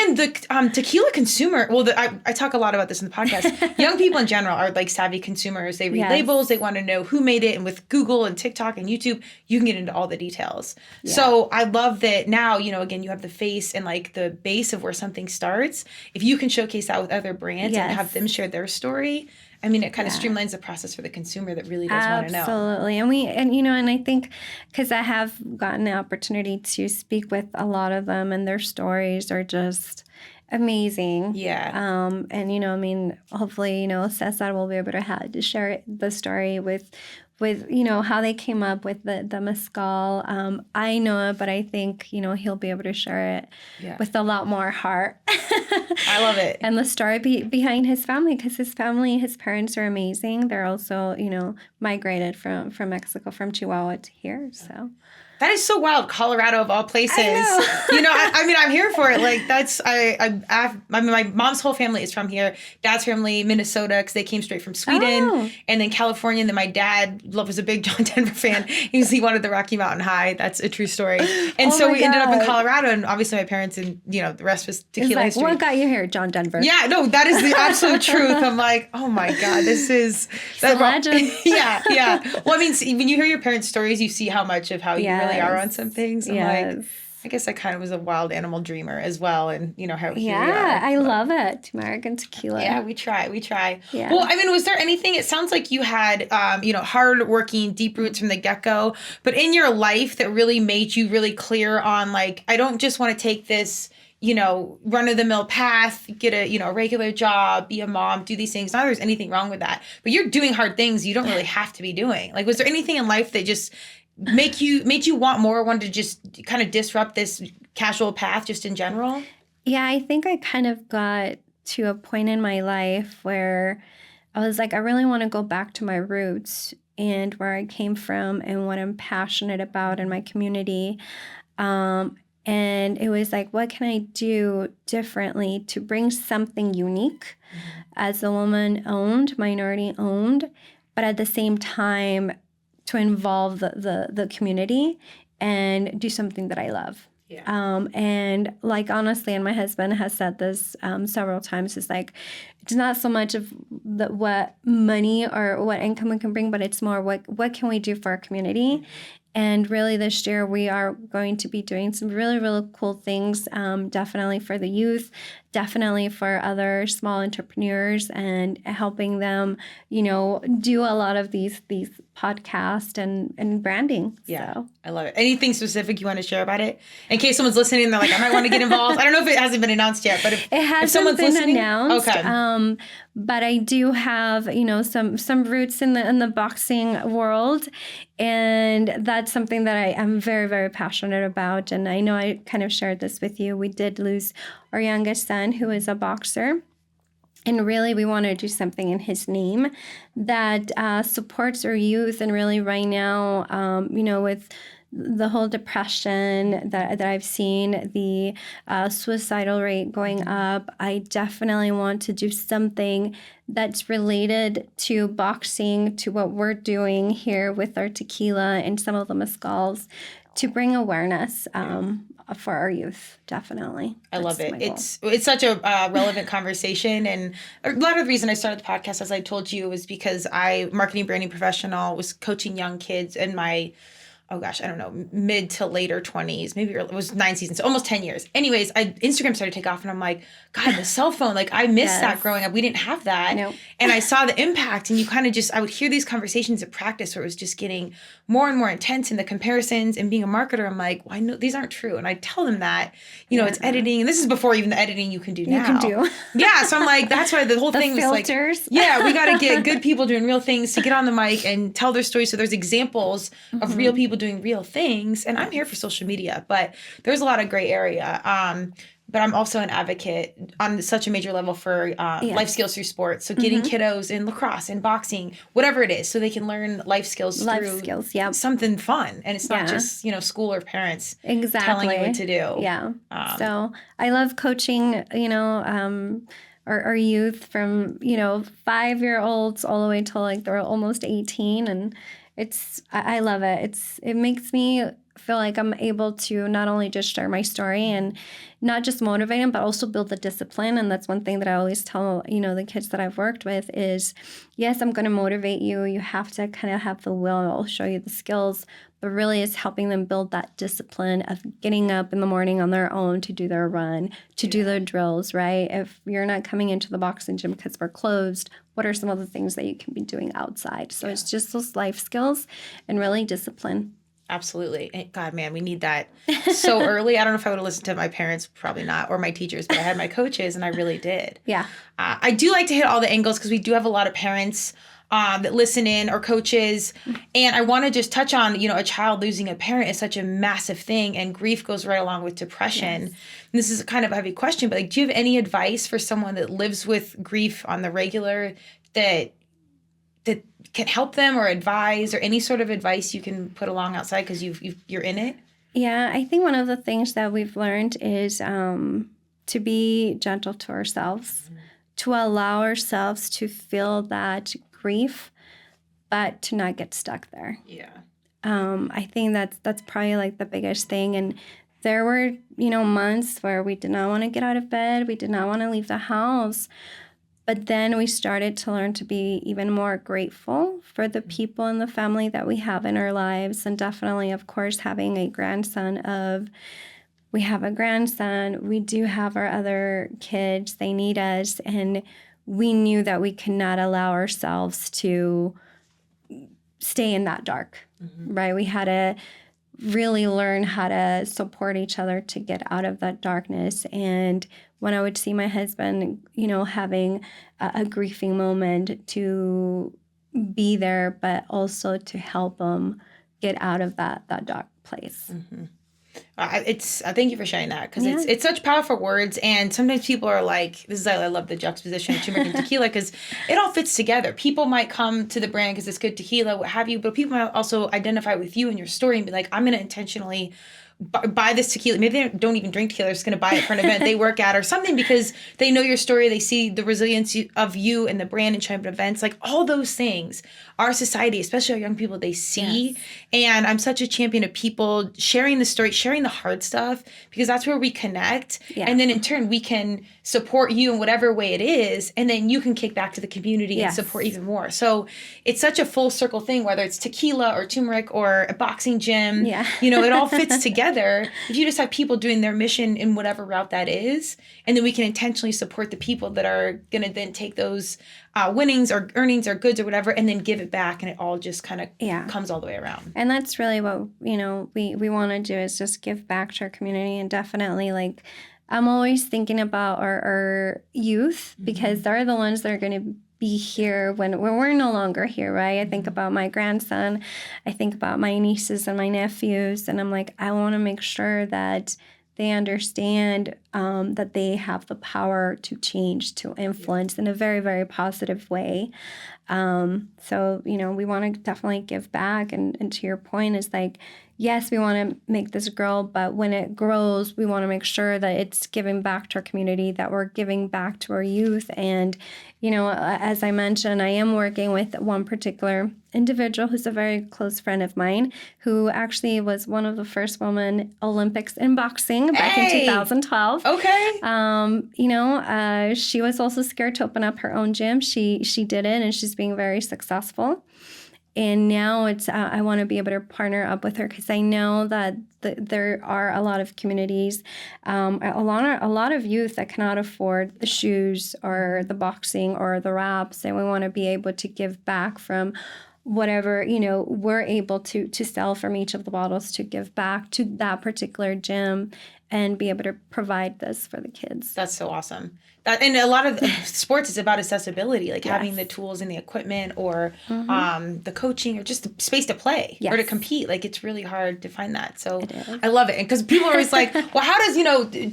And the tequila consumer, I talk a lot about this in the podcast. Young people in general are like savvy consumers. They read labels. They want to know who made it. And with Google and TikTok and YouTube, you can get into all the details. So I love that now, again, you have the face and like the base of where something starts. If you can showcase that with other brands and have them share their story, I mean, it kind of streamlines the process for the consumer that really does want to know. Absolutely. And I think because I have gotten the opportunity to speak with a lot of them, and their stories are just amazing. Hopefully, Cesar will be able to share the story with how they came up with the mezcal. I know it, but I think, he'll be able to share it with a lot more heart. I love it. And the story behind his family, because his parents are amazing. They're also, migrated from Mexico, from Chihuahua to here, so... That is so wild. Colorado of all places. I know. I'm here for it. Like my mom's whole family is from here. Dad's family, Minnesota, because they came straight from Sweden, and then California. And then my dad was a big John Denver fan. He wanted the Rocky Mountain High. That's a true story. And so we ended up in Colorado, and obviously my parents, and the rest was tequila history. What got you here, John Denver? Yeah, no, that is the absolute truth. I'm like, oh my God, this is a legend. Yeah. Well, I mean, when you hear your parents' stories, you see how much of how you really are on some things. I'm like, I guess I kind of was a wild animal dreamer as well, and how here we are. I love it. American tequila. Yeah, we try. Yeah. Well, I mean, was there anything? It sounds like you had, hard-working, deep roots from the get-go, but in your life that really made you really clear on, like, I don't just want to take this, run-of-the-mill path, get a regular job, be a mom, do these things. Not that there's anything wrong with that, but you're doing hard things you don't really have to be doing. Like, was there anything in life that just made you want more, wanted to just kind of disrupt this casual path just in general? Yeah, I think I kind of got to a point in my life where I was like, I really want to go back to my roots and where I came from and what I'm passionate about in my community. And it was like, what can I do differently to bring something unique as a woman-owned, minority-owned, but at the same time to involve the community and do something that I love. And like, honestly, and my husband has said this several times, is like, it's not so much of what money or what income we can bring, but it's more what can we do for our community. And really this year we are going to be doing some really, really cool things, definitely for the youth, definitely for other small entrepreneurs, and helping them, do a lot of these podcasts and branding. Yeah, So. I love it. Anything specific you want to share about it? In case someone's listening and they're like, I might want to get involved. I don't know if it hasn't been announced yet, but if someone's been listening, announced. okay. But I do have, some roots in the boxing world, and that's something that I am very, very passionate about. And I know I kind of shared this with you. We did lose our youngest son, who is a boxer. And really, we want to do something in his name that supports our youth. And really, right now, with the whole depression that I've seen, the suicidal rate going up, I definitely want to do something that's related to boxing, to what we're doing here with our tequila and some of the mezcals, to bring awareness for our youth. Definitely. I love it. It's such a relevant conversation. And a lot of the reason I started the podcast, as I told you, was because marketing branding professional, was coaching young kids in my mid to later 20s, maybe it was 9 seasons, almost 10 years. Anyways, Instagram started to take off, and I'm like, God, the cell phone, like I missed that growing up. We didn't have that. Nope. And I saw the impact, and you kind of I would hear these conversations at practice where it was just getting more and more intense, in the comparisons, and being a marketer, I'm like, well, I know these aren't true. And I tell them that, it's editing. And this is before even the editing you can do now. You can do. Yeah. So I'm like, that's why the whole thing filters. was like, yeah, we got to get good people doing real things to get on the mic and tell their stories. So there's examples of real people doing real things. And I'm here for social media, but there's a lot of gray area. But I'm also an advocate on such a major level for life skills through sports. So getting kiddos in lacrosse and boxing, whatever it is, so they can learn life skills through something fun. And it's not just, school or parents telling you what to do. Yeah. So I love coaching, our youth from, 5-year-olds all the way till like they're almost 18. And I love it. It makes me feel like I'm able to not only just share my story and not just motivate them, but also build the discipline. And that's one thing that I always tell, the kids that I've worked with is, yes, I'm going to motivate you. You have to kind of have the will. I'll show you the skills, but really it's helping them build that discipline of getting up in the morning on their own to do their run, to do their drills, right? If you're not coming into the boxing gym because we're closed, what are some of the things that you can be doing outside? So it's just those life skills and really discipline. Absolutely. God, man, we need that so early. I don't know if I would have listened to my parents, probably not, or my teachers, but I had my coaches, and I really did. Yeah. I do like to hit all the angles because we do have a lot of parents that listen in, or coaches. And I want to just touch on, a child losing a parent is such a massive thing, and grief goes right along with depression. Yes. And this is kind of a heavy question, but do you have any advice for someone that lives with grief on the regular that can help them, or advise, or any sort of advice you can put along outside because you're in it? Yeah, I think one of the things that we've learned is to be gentle to ourselves, to allow ourselves to feel that grief, but to not get stuck there. Yeah. I think that's probably like the biggest thing. And there were, months where we did not want to get out of bed. We did not want to leave the house. But then we started to learn to be even more grateful for the people in the family that we have in our lives. And definitely, of course, having a grandson we have a grandson, we do have our other kids, they need us. And we knew that we could not allow ourselves to stay in that dark, right? We had to really learn how to support each other to get out of that darkness. And when I would see my husband, having a grieving moment, to be there, but also to help him get out of that dark place. I thank you for sharing that, because it's such powerful words. And sometimes people are like, I love the juxtaposition of turmeric and tequila, because it all fits together. People might come to the brand because it's good tequila, what have you, but people might also identify with you and your story and be like, I'm going to intentionally buy this tequila. Maybe they don't even drink tequila. They're just going to buy it for an event they work at or something because they know your story. They see the resilience of you and the brand and showing up at events. Like all those things, our society, especially our young people, they see. Yes. And I'm such a champion of people sharing the story, sharing the hard stuff, because that's where we connect. Yeah. And then in turn, we can support you in whatever way it is. And then you can kick back to the community and support even more. So it's such a full circle thing, whether it's tequila or turmeric or a boxing gym, it all fits together. If you just have people doing their mission in whatever route that is, and then we can intentionally support the people that are going to then take those winnings or earnings or goods or whatever and then give it back, and it all just kind of comes all the way around. And that's really what, we want to do is just give back to our community. And definitely, like, I'm always thinking about our youth because they're the ones that are going to be here when we're no longer here, right? I think about my grandson. I think about my nieces and my nephews. And I'm like, I want to make sure that they understand that they have the power to change, to influence in a very, very positive way. So, we want to definitely give back. And to your point is like, yes, we want to make this grow, but when it grows, we want to make sure that it's giving back to our community, that we're giving back to our youth. And, as I mentioned, I am working with one particular individual who's a very close friend of mine, who actually was one of the first women Olympics in boxing back in 2012. Okay. She was also scared to open up her own gym. She did it, and she's being very successful. And now it's I want to be able to partner up with her because I know that there are a lot of communities, a lot of youth that cannot afford the shoes or the boxing or the wraps, and we want to be able to give back from whatever we're able to sell from each of the bottles, to give back to that particular gym and be able to provide this for the kids. That's so awesome. And a lot of sports is about accessibility, like having the tools and the equipment or the coaching or just the space to play or to compete. Like it's really hard to find that. So I love it. And because people are always like, well, how does,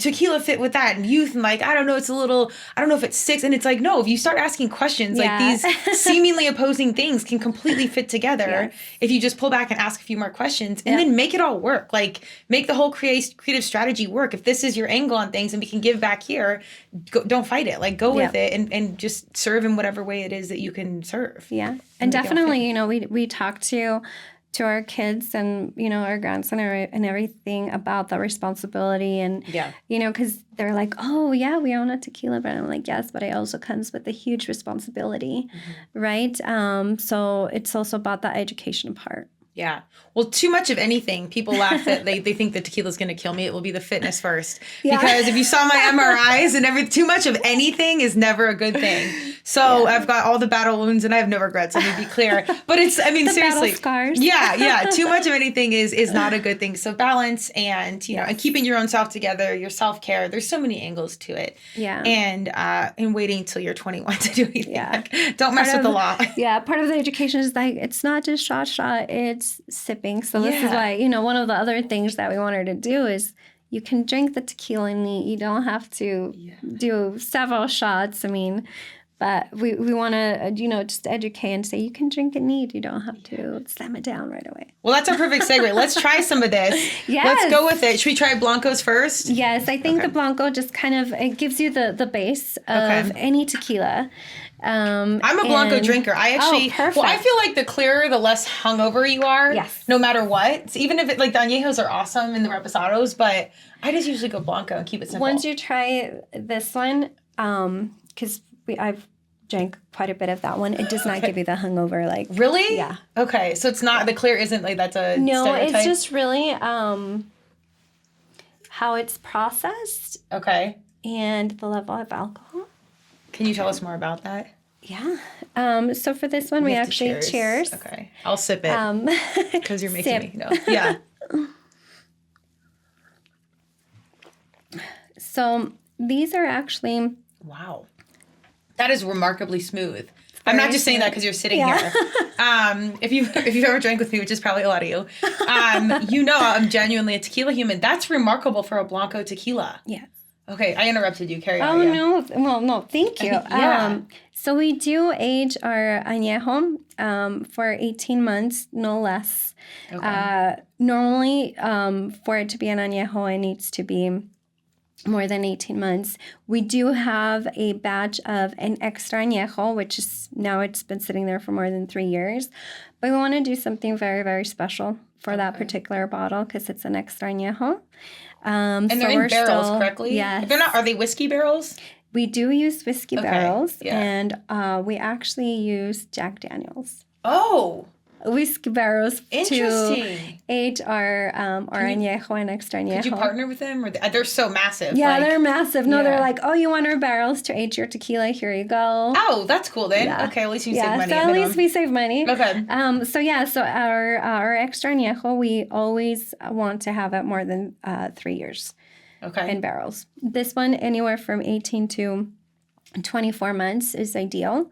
tequila fit with that and youth? And like, I don't know, I don't know if it sticks. And it's like, no, if you start asking questions, like these seemingly opposing things can completely fit together if you just pull back and ask a few more questions and then make it all work. Like make the whole creative strategy work. If this is your angle on things and we can give back here, don't fight it. Like go with it and just serve in whatever way it is that you can serve. Yeah. And definitely, we talk to our kids and, our grandson and everything about the responsibility and, because they're like, oh yeah, we own a tequila brand. I'm like, yes, but it also comes with a huge responsibility. Right. So it's also about that education part. Yeah. Well, too much of anything, people laugh that they think the tequila is going to kill me. It will be the fitness first. Because if you saw my MRIs and too much of anything is never a good thing. So I've got all the battle wounds and I have no regrets. Let me be clear. But it's, seriously. Battle scars. Yeah. Too much of anything is not a good thing. So balance and, and keeping your own self together, your self-care. There's so many angles to it. Yeah. And waiting until you're 21 to do anything. Yeah. Like, don't mess with the law. Yeah. Part of the education is like, it's not just shot. It's sipping. So this is why, one of the other things that we want her to do is you can drink the tequila neat. You don't have to do several shots. But we want to, just educate and say you can drink it neat. You don't have to slam it down right away. Well, that's a perfect segue. Let's try some of this. Yes. Let's go with it. Should we try Blancos first? Yes. I think the Blanco just kind of, it gives you the base of any tequila. I'm a Blanco drinker. I feel like the clearer, the less hungover you are. Yes. No matter what. So even if the añejos are awesome and the reposados, but I just usually go Blanco and keep it simple. Once you try this one, because I've drank quite a bit of that one, it does not give you the hungover. Like really? Yeah. Okay, so it's not the clear. Isn't like that's a stereotype? It's just really how it's processed. Okay. And the level of alcohol. Can you tell us more about that? Yeah. So for this one, we actually cheers. Okay. I'll sip it because you're making me. No. Yeah. So these are actually. Wow. That is remarkably smooth. I'm not just saying that because you're sitting here. If you've ever drank with me, which is probably a lot of you, I'm genuinely a tequila human. That's remarkable for a Blanco tequila. Yeah. Okay, I interrupted you. Carry on. Oh, yeah. no. Well, no, thank you. Yeah. So we do age our añejo for 18 months, no less. Okay. Normally, for it to be an añejo, it needs to be more than 18 months. We do have a batch of an extra añejo, which is now it's been sitting there for more than 3 years. But we want to do something very, very special for that particular bottle because it's an extra añejo. And they're in barrels, correctly? Yes. If they're not, are they whiskey barrels? We do use whiskey barrels, yeah. and we actually use Jack Daniels. Oh. Whiskey barrels Interesting. to age our añejo and extra añejo. Could you partner with them? Or they're so massive. Yeah, they're massive. No, yeah. they're like, oh, you want our barrels to age your tequila? Here you go. Oh, that's cool then. Yeah. Okay, at least you save money. So at least we save money. Okay. So our extra añejo, we always want to have it more than 3 years. Okay. In barrels. This one, anywhere from 18 to 24 months is ideal.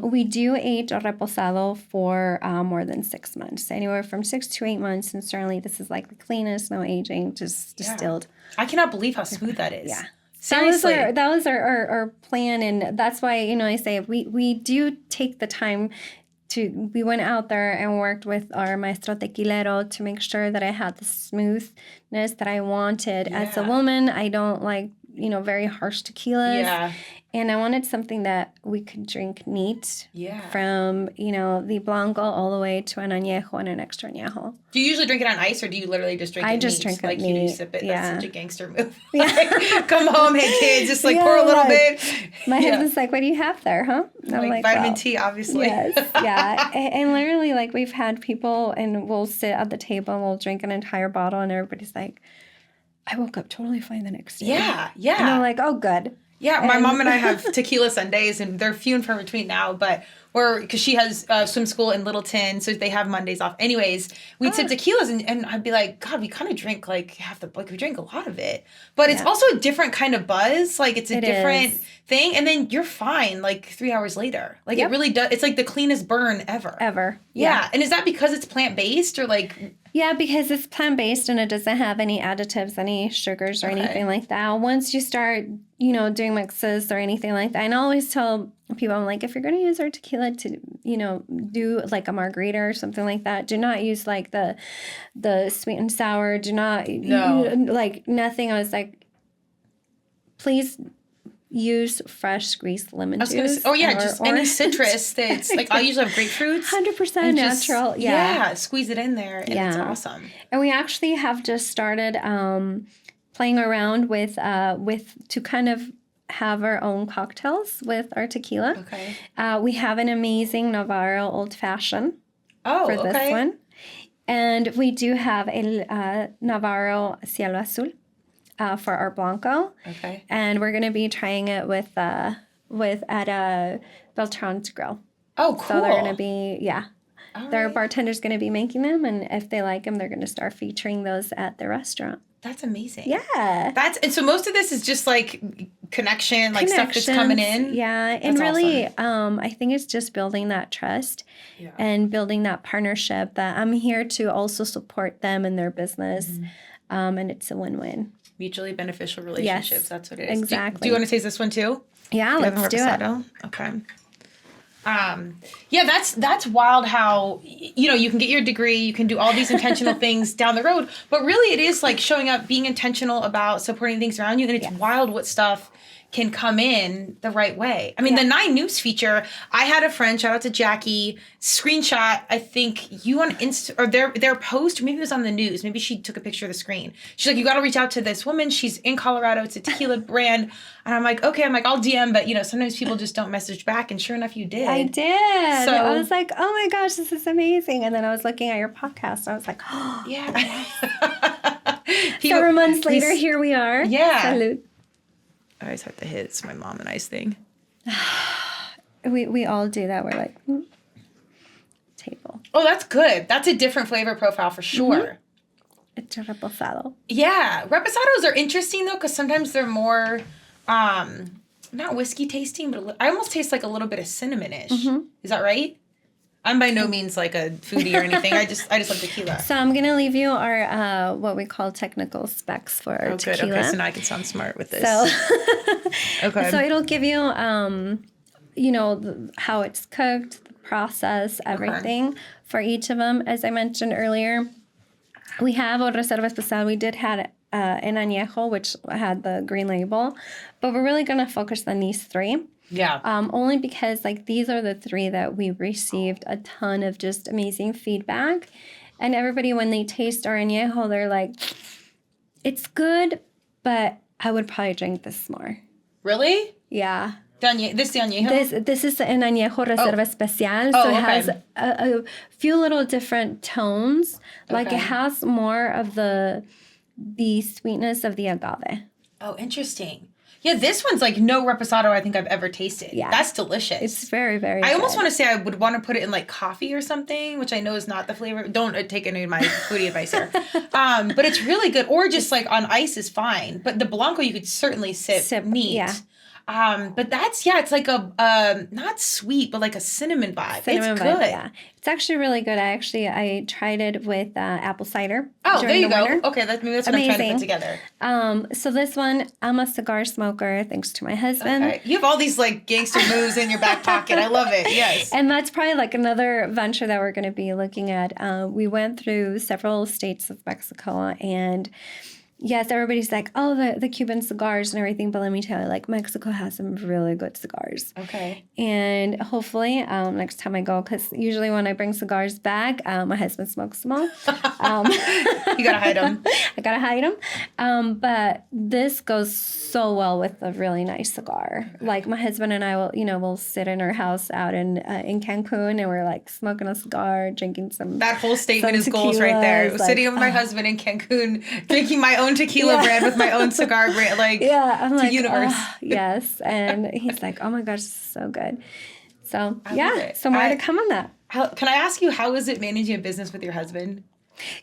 We do age a reposado for more than 6 months, anywhere from 6 to 8 months, and certainly this is like the cleanest, no aging, just distilled. I cannot believe how smooth that is. Yeah. Seriously. That was our plan, and that's why, I say we do take the time we went out there and worked with our maestro tequilero to make sure that I had the smoothness that I wanted. Yeah. As a woman, I don't like, very harsh tequilas. Yeah. And I wanted something that we could drink neat. Yeah. From, the blanco all the way to an añejo and an extra añejo. Do you usually drink it on ice, or do you literally just drink it I neat? just drink it like neat. You do sip it. Yeah. That's such a gangster move. Yeah. Like, come home, hey kids, just pour a little bit. My husband's like, what do you have there, huh? And I'm like, vitamin T, obviously. Yes, yeah. And literally, we've had people, and we'll sit at the table and we'll drink an entire bottle, and everybody's like, I woke up totally fine the next day. Yeah, yeah. And I'm like, oh, good. Yeah, my mom and I have tequila Sundays, and they're few and far between now, but because she has swim school in Littleton, so they have Mondays off. Anyways, we'd sip tequilas, and I'd be like, God, we kind of drink we drink a lot of it. But it's also a different kind of buzz. It's a different thing, and then you're fine 3 hours later. It really does. It's like the cleanest burn ever. Ever. Yeah. And is that because it's plant-based, or Yeah, because it's plant-based and it doesn't have any additives, any sugars or anything like that. Once you start, doing mixes or anything like that, and I always tell people, I'm like, if you're going to use our tequila to, do a margarita or something like that, do not use the sweet and sour. Do not, nothing. I was like, please use fresh squeezed lemon juice. Just any citrus that's I usually have grapefruits. 100% natural. Yeah, squeeze it in there, and it's awesome. And we actually have just started playing around with to kind of have our own cocktails with our tequila. Okay. We have an amazing Navarro Old Fashioned for this okay. one. And we do have a Navarro Cielo Azul for our Blanco. Okay. And we're going to be trying it with at Beltran's Grill. Oh, cool. So they're going to be, their right. bartender's going to be making them. And if they like them, they're going to start featuring those at the restaurant. That's amazing. Yeah. And so most of this is just connection, stuff that's coming in. Yeah. And really, awesome. I think it's just building that trust and building that partnership that I'm here to also support them in their business. Mm-hmm. And it's a win-win. Mutually beneficial relationships. Yes, that's what it is. Exactly. Do you want to taste this one too? Yeah, let's do it. Okay. That's wild how, you can get your degree, you can do all these intentional things down the road, but really it is showing up, being intentional about supporting things around you, and it's wild what stuff can come in the right way. I mean, the 9 News feature, I had a friend, shout out to Jackie, screenshot, I think you on Insta, or their post, maybe it was on the news, maybe she took a picture of the screen. She's like, you got to reach out to this woman, she's in Colorado, it's a tequila brand. And I'm like, okay, I'll DM, but sometimes people just don't message back, and sure enough, you did. I did. So I was like, oh my gosh, this is amazing. And then I was looking at your podcast, and I was like, oh. Yeah. Several months later, here we are. Yeah. Salute. I always have to hit. It's my mom and I's thing. We all do that. We're like, table. Oh, that's good. That's a different flavor profile for sure. Mm-hmm. It's a reposado. Yeah. Reposados are interesting, though, because sometimes they're more, not whiskey tasting, but I almost taste a little bit of cinnamonish. Mm-hmm. Is that right? I'm by no means like a foodie or anything. I just love tequila. So I'm going to leave you our what we call technical specs for our tequila. Good. Okay, so now I can sound smart with this. So, okay. So it'll give you, how it's cooked, the process, everything for each of them. As I mentioned earlier, we have a Reserva Especial. We did have an añejo, which had the green label, but we're really going to focus on these three. Yeah. Only because these are the three that we received a ton of just amazing feedback. And everybody, when they taste our añejo, they're like, it's good, but I would probably drink this more. Really? Yeah. This is the añejo? This is an añejo Reserva Especial. So it has a few little different tones. Like it has more of the sweetness of the agave. Oh, interesting. Yeah, this one's like no reposado I think I've ever tasted. Yeah. That's delicious. It's very, very I almost good. want to say I would want to put it in like coffee or something, which I know is not the flavor. Don't take any of my foodie advice here. But it's really good. Or just like on ice is fine. But the Blanco you could certainly sip neat. Yeah. But that's, it's like a, not sweet, but like a cinnamon vibe. It's good. Yeah. It's actually really good. I tried it with apple cider. Oh, there you go. Winter. Okay, maybe that's what I'm trying to put together. So this one, I'm a cigar smoker, thanks to my husband. Okay. You have all these like gangster moves in your back pocket. I love it. Yes. And that's probably like another venture that we're going to be looking at. We went through several states of Mexico, and yes, everybody's like, oh, the Cuban cigars and everything. But let me tell you, like, Mexico has some really good cigars. Okay. And hopefully next time I go, because usually when I bring cigars back, my husband smokes them all. You got to hide them. I got to hide them. But this goes so well with a really nice cigar. Like, my husband and I will, we'll sit in our house out in Cancun, and we're like smoking a cigar, drinking some. That whole statement is goals right there. Like, sitting with my husband in Cancun, drinking my own tequila brand with my own cigar brand, I'm like, universe. Oh, yes. And he's like, oh my gosh, this is so good. So so more to come on that. Can I ask you, how is it managing a business with your husband?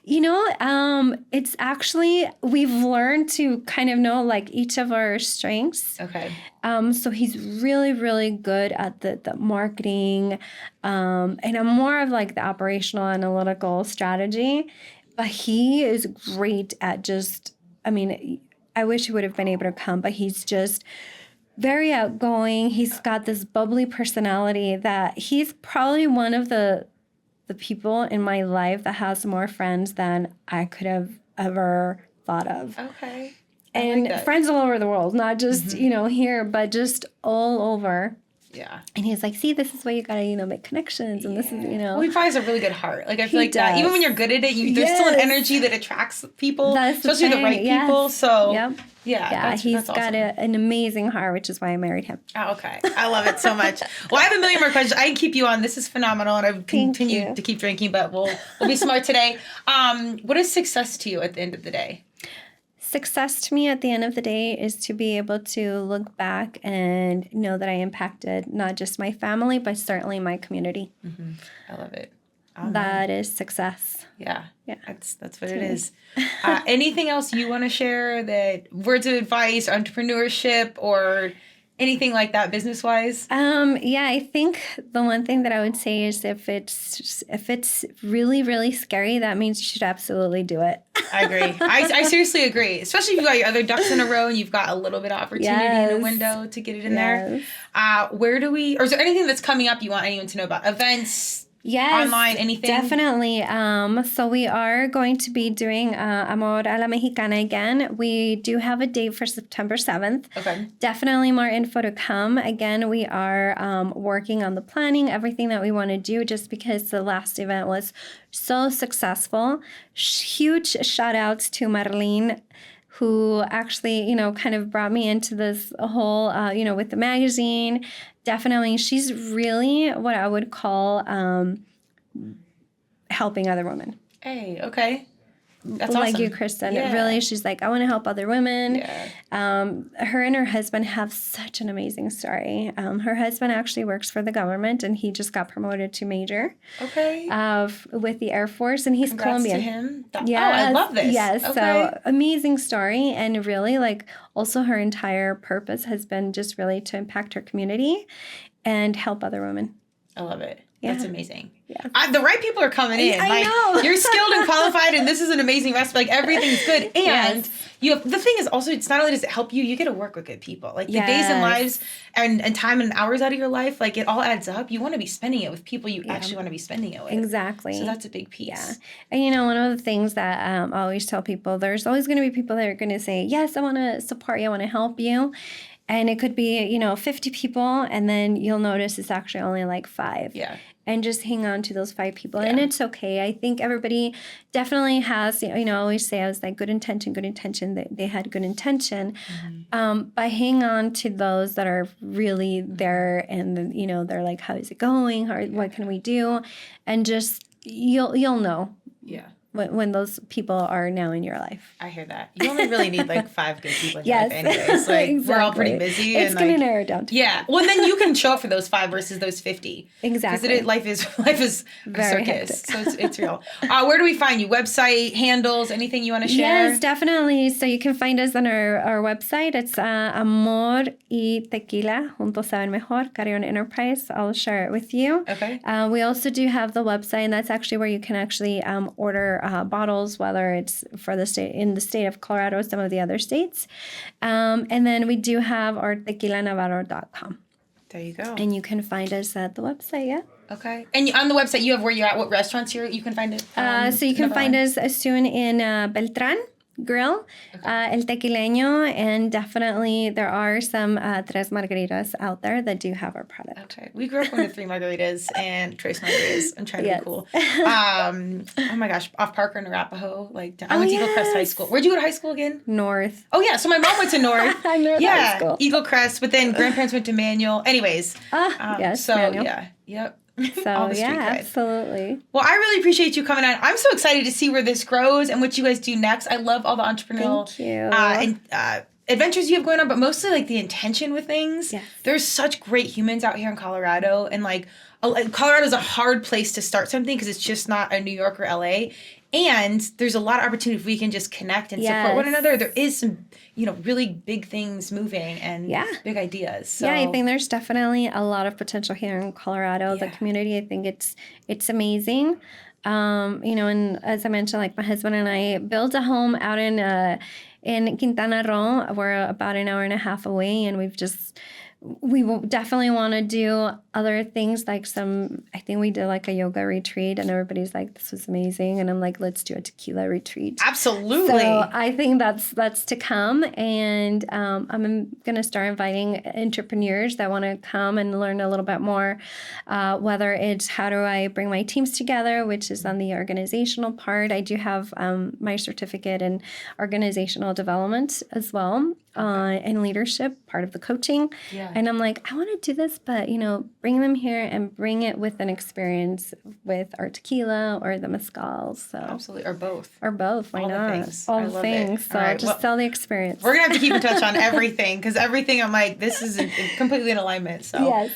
It's actually, we've learned to kind of know like each of our strengths. Okay. So he's really, really good at the marketing, and I'm more of like the operational analytical strategy, but he is great at just, I wish he would have been able to come, but he's just very outgoing. He's got this bubbly personality that he's probably one of the people in my life that has more friends than I could have ever thought of. Okay. And friends all over the world, not just, here, but just all over. Yeah. And he's like, see, this is why you gotta, make connections. And this is, Well, he probably has a really good heart. Like, I feel like that, even when you're good at it, there's still an energy that attracts people, especially the right people. So, yeah, he's got an amazing heart, which is why I married him. Oh, okay. I love it so much. Well, I have a million more questions. I can keep you on. This is phenomenal, and I would continue to keep drinking, but we'll be smart today. What is success to you at the end of the day? Success to me at the end of the day is to be able to look back and know that I impacted not just my family, but certainly my community. Mm-hmm. I love it. That is success. Yeah. That's what it is. Anything else you want to share, that words of advice, entrepreneurship, or anything like that business-wise? I think the one thing that I would say is if it's really, really scary, that means you should absolutely do it. I agree. I seriously agree. Especially if you've got your other ducks in a row and you've got a little bit of opportunity in a window to get it in there. Or is there anything that's coming up you want anyone to know about? Events? Yes, online, anything? Definitely. So we are going to be doing Amor a la Mexicana again. We do have a date for September 7th. Okay. Definitely more info to come. Again, we are working on the planning, everything that we want to do, just because the last event was so successful. Huge shout outs to Marlene, who actually, kind of brought me into this whole, with the magazine. Definitely, she's really what I would call helping other women. Hey, okay. That's like awesome. You, Kristen. Yeah. Really, she's like, I want to help other women. Yeah. Her and her husband have such an amazing story. Her husband actually works for the government, and he just got promoted to major. Okay. With the Air Force, and he's Congrats Colombian. to him. Yeah, I love this. Yes. Okay. So amazing story, and really, also her entire purpose has been just really to impact her community and help other women. I love it. Yeah. That's amazing. Yeah. The right people are coming in. I know. You're skilled and qualified, and this is an amazing recipe. Like, everything's good. And you have, the thing is also, it's not only does it help you, you get to work with good people. Like, the days and lives and time and hours out of your life, like, it all adds up. You want to be spending it with people you actually want to be spending it with. Exactly. So that's a big piece. Yeah. And, you know, one of the things that I always tell people, there's always going to be people that are going to say, yes, I want to support you, I want to help you. And it could be, you know, 50 people, and then you'll notice it's actually only like 5. Yeah. And just hang on to those 5 people. And it's okay. I think everybody definitely has, you know, I always say, I was like, good intention. They had good intention. But hang on to those that are really there and, you know, they're like, how is it going? What can we do? And just, you'll know. Yeah. When those people are now in your life. I hear that. You only really need like 5 good people in your life anyways. Like, exactly. We're all pretty busy. It's going to narrow down to 5. Well, then you can show up for those 5 versus those 50. Exactly. Because life is a Very circus. hectic. So it's real. Where do we find you? Website, handles, anything you want to share? Yes, definitely. So you can find us on our website. It's Amor y Tequila, Juntos Saben Mejor, Carreon Enterprise. I'll share it with you. Okay. We also do have the website, and that's actually where you can actually order bottles, whether it's for the state of Colorado, some of the other states. And then we do have our tequilanavarro.com. There you go. And you can find us at the website, yeah. Okay. And on the website, you have where you're at, what restaurants you can find it? So you can find us soon in Beltran Grill, El Tequileño, and definitely there are some Tres Margaritas out there that do have our product. Okay. We grew up going to 3 Margaritas and Tres Margaritas. I'm trying to be cool. Oh my gosh, off Parker and Arapahoe. Like, I went to Eagle Crest High School. Where'd you go to high school again? North. Oh yeah, so my mom went to North. North High School. Eagle Crest, but then grandparents went to Manual. Anyways. Yes, so Manual. Yep. So All the street cred. Absolutely. Well, I really appreciate you coming on. I'm so excited to see where this grows and what you guys do next. I love all the entrepreneurial adventures you have going on, but mostly like the intention with things. Yes. There's such great humans out here in Colorado, and like Colorado's a hard place to start something because it's just not a New York or LA. And there's a lot of opportunity if we can just connect and support one another. There is some, really big things moving and big ideas. So. Yeah, I think there's definitely a lot of potential here in Colorado. The community, I think it's amazing. And as I mentioned, like my husband and I built a home out in Quintana Roo. We're about an hour and a half away, and we will definitely want to do other things like I think we did like a yoga retreat, and everybody's like, this was amazing. And I'm like, let's do a tequila retreat. Absolutely. So I think that's to come. And I'm going to start inviting entrepreneurs that want to come and learn a little bit more, whether it's how do I bring my teams together, which is on the organizational part. I do have my certificate in organizational development as well. And leadership, part of the coaching. Yeah. And I'm like, I want to do this, but, bring them here and bring it with an experience with our tequila or the mezcal. So absolutely. Or both. Why not? All the things. So right. just tell the experience. We're going to have to keep in touch on everything, because everything I'm like, this is completely in alignment. So, yes.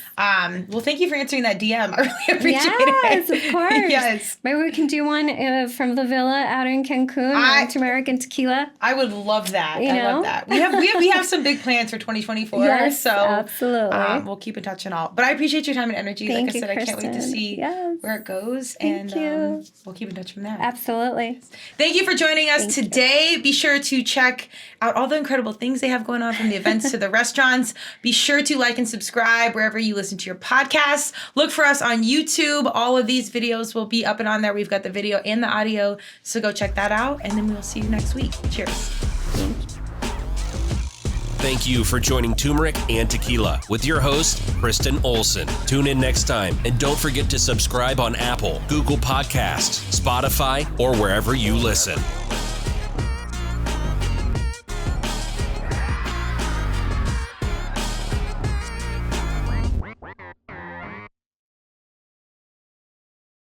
Well, thank you for answering that DM. I really appreciate it. Yes, of course. Yes. Maybe we can do one from the villa out in Cancun, Turmeric and Tequila. I would love that. I love that. We have some big plans for 2024. Yes, so absolutely. We'll keep in touch and all. But I appreciate your time and energy. Thank like I said, Kristen. I can't wait to see where it goes. Thank you. We'll keep in touch from there. Absolutely. Thank you for joining us today. Be sure to check out all the incredible things they have going on, from the events to the restaurants. Be sure to like and subscribe wherever you listen to your podcasts. Look for us on YouTube. All of these videos will be up and on there. We've got the video and the audio. So go check that out. And then we'll see you next week. Cheers. Thank you. Thank you for joining Turmeric and Tequila with your host, Kristen Olson. Tune in next time, and don't forget to subscribe on Apple, Google Podcasts, Spotify, or wherever you listen.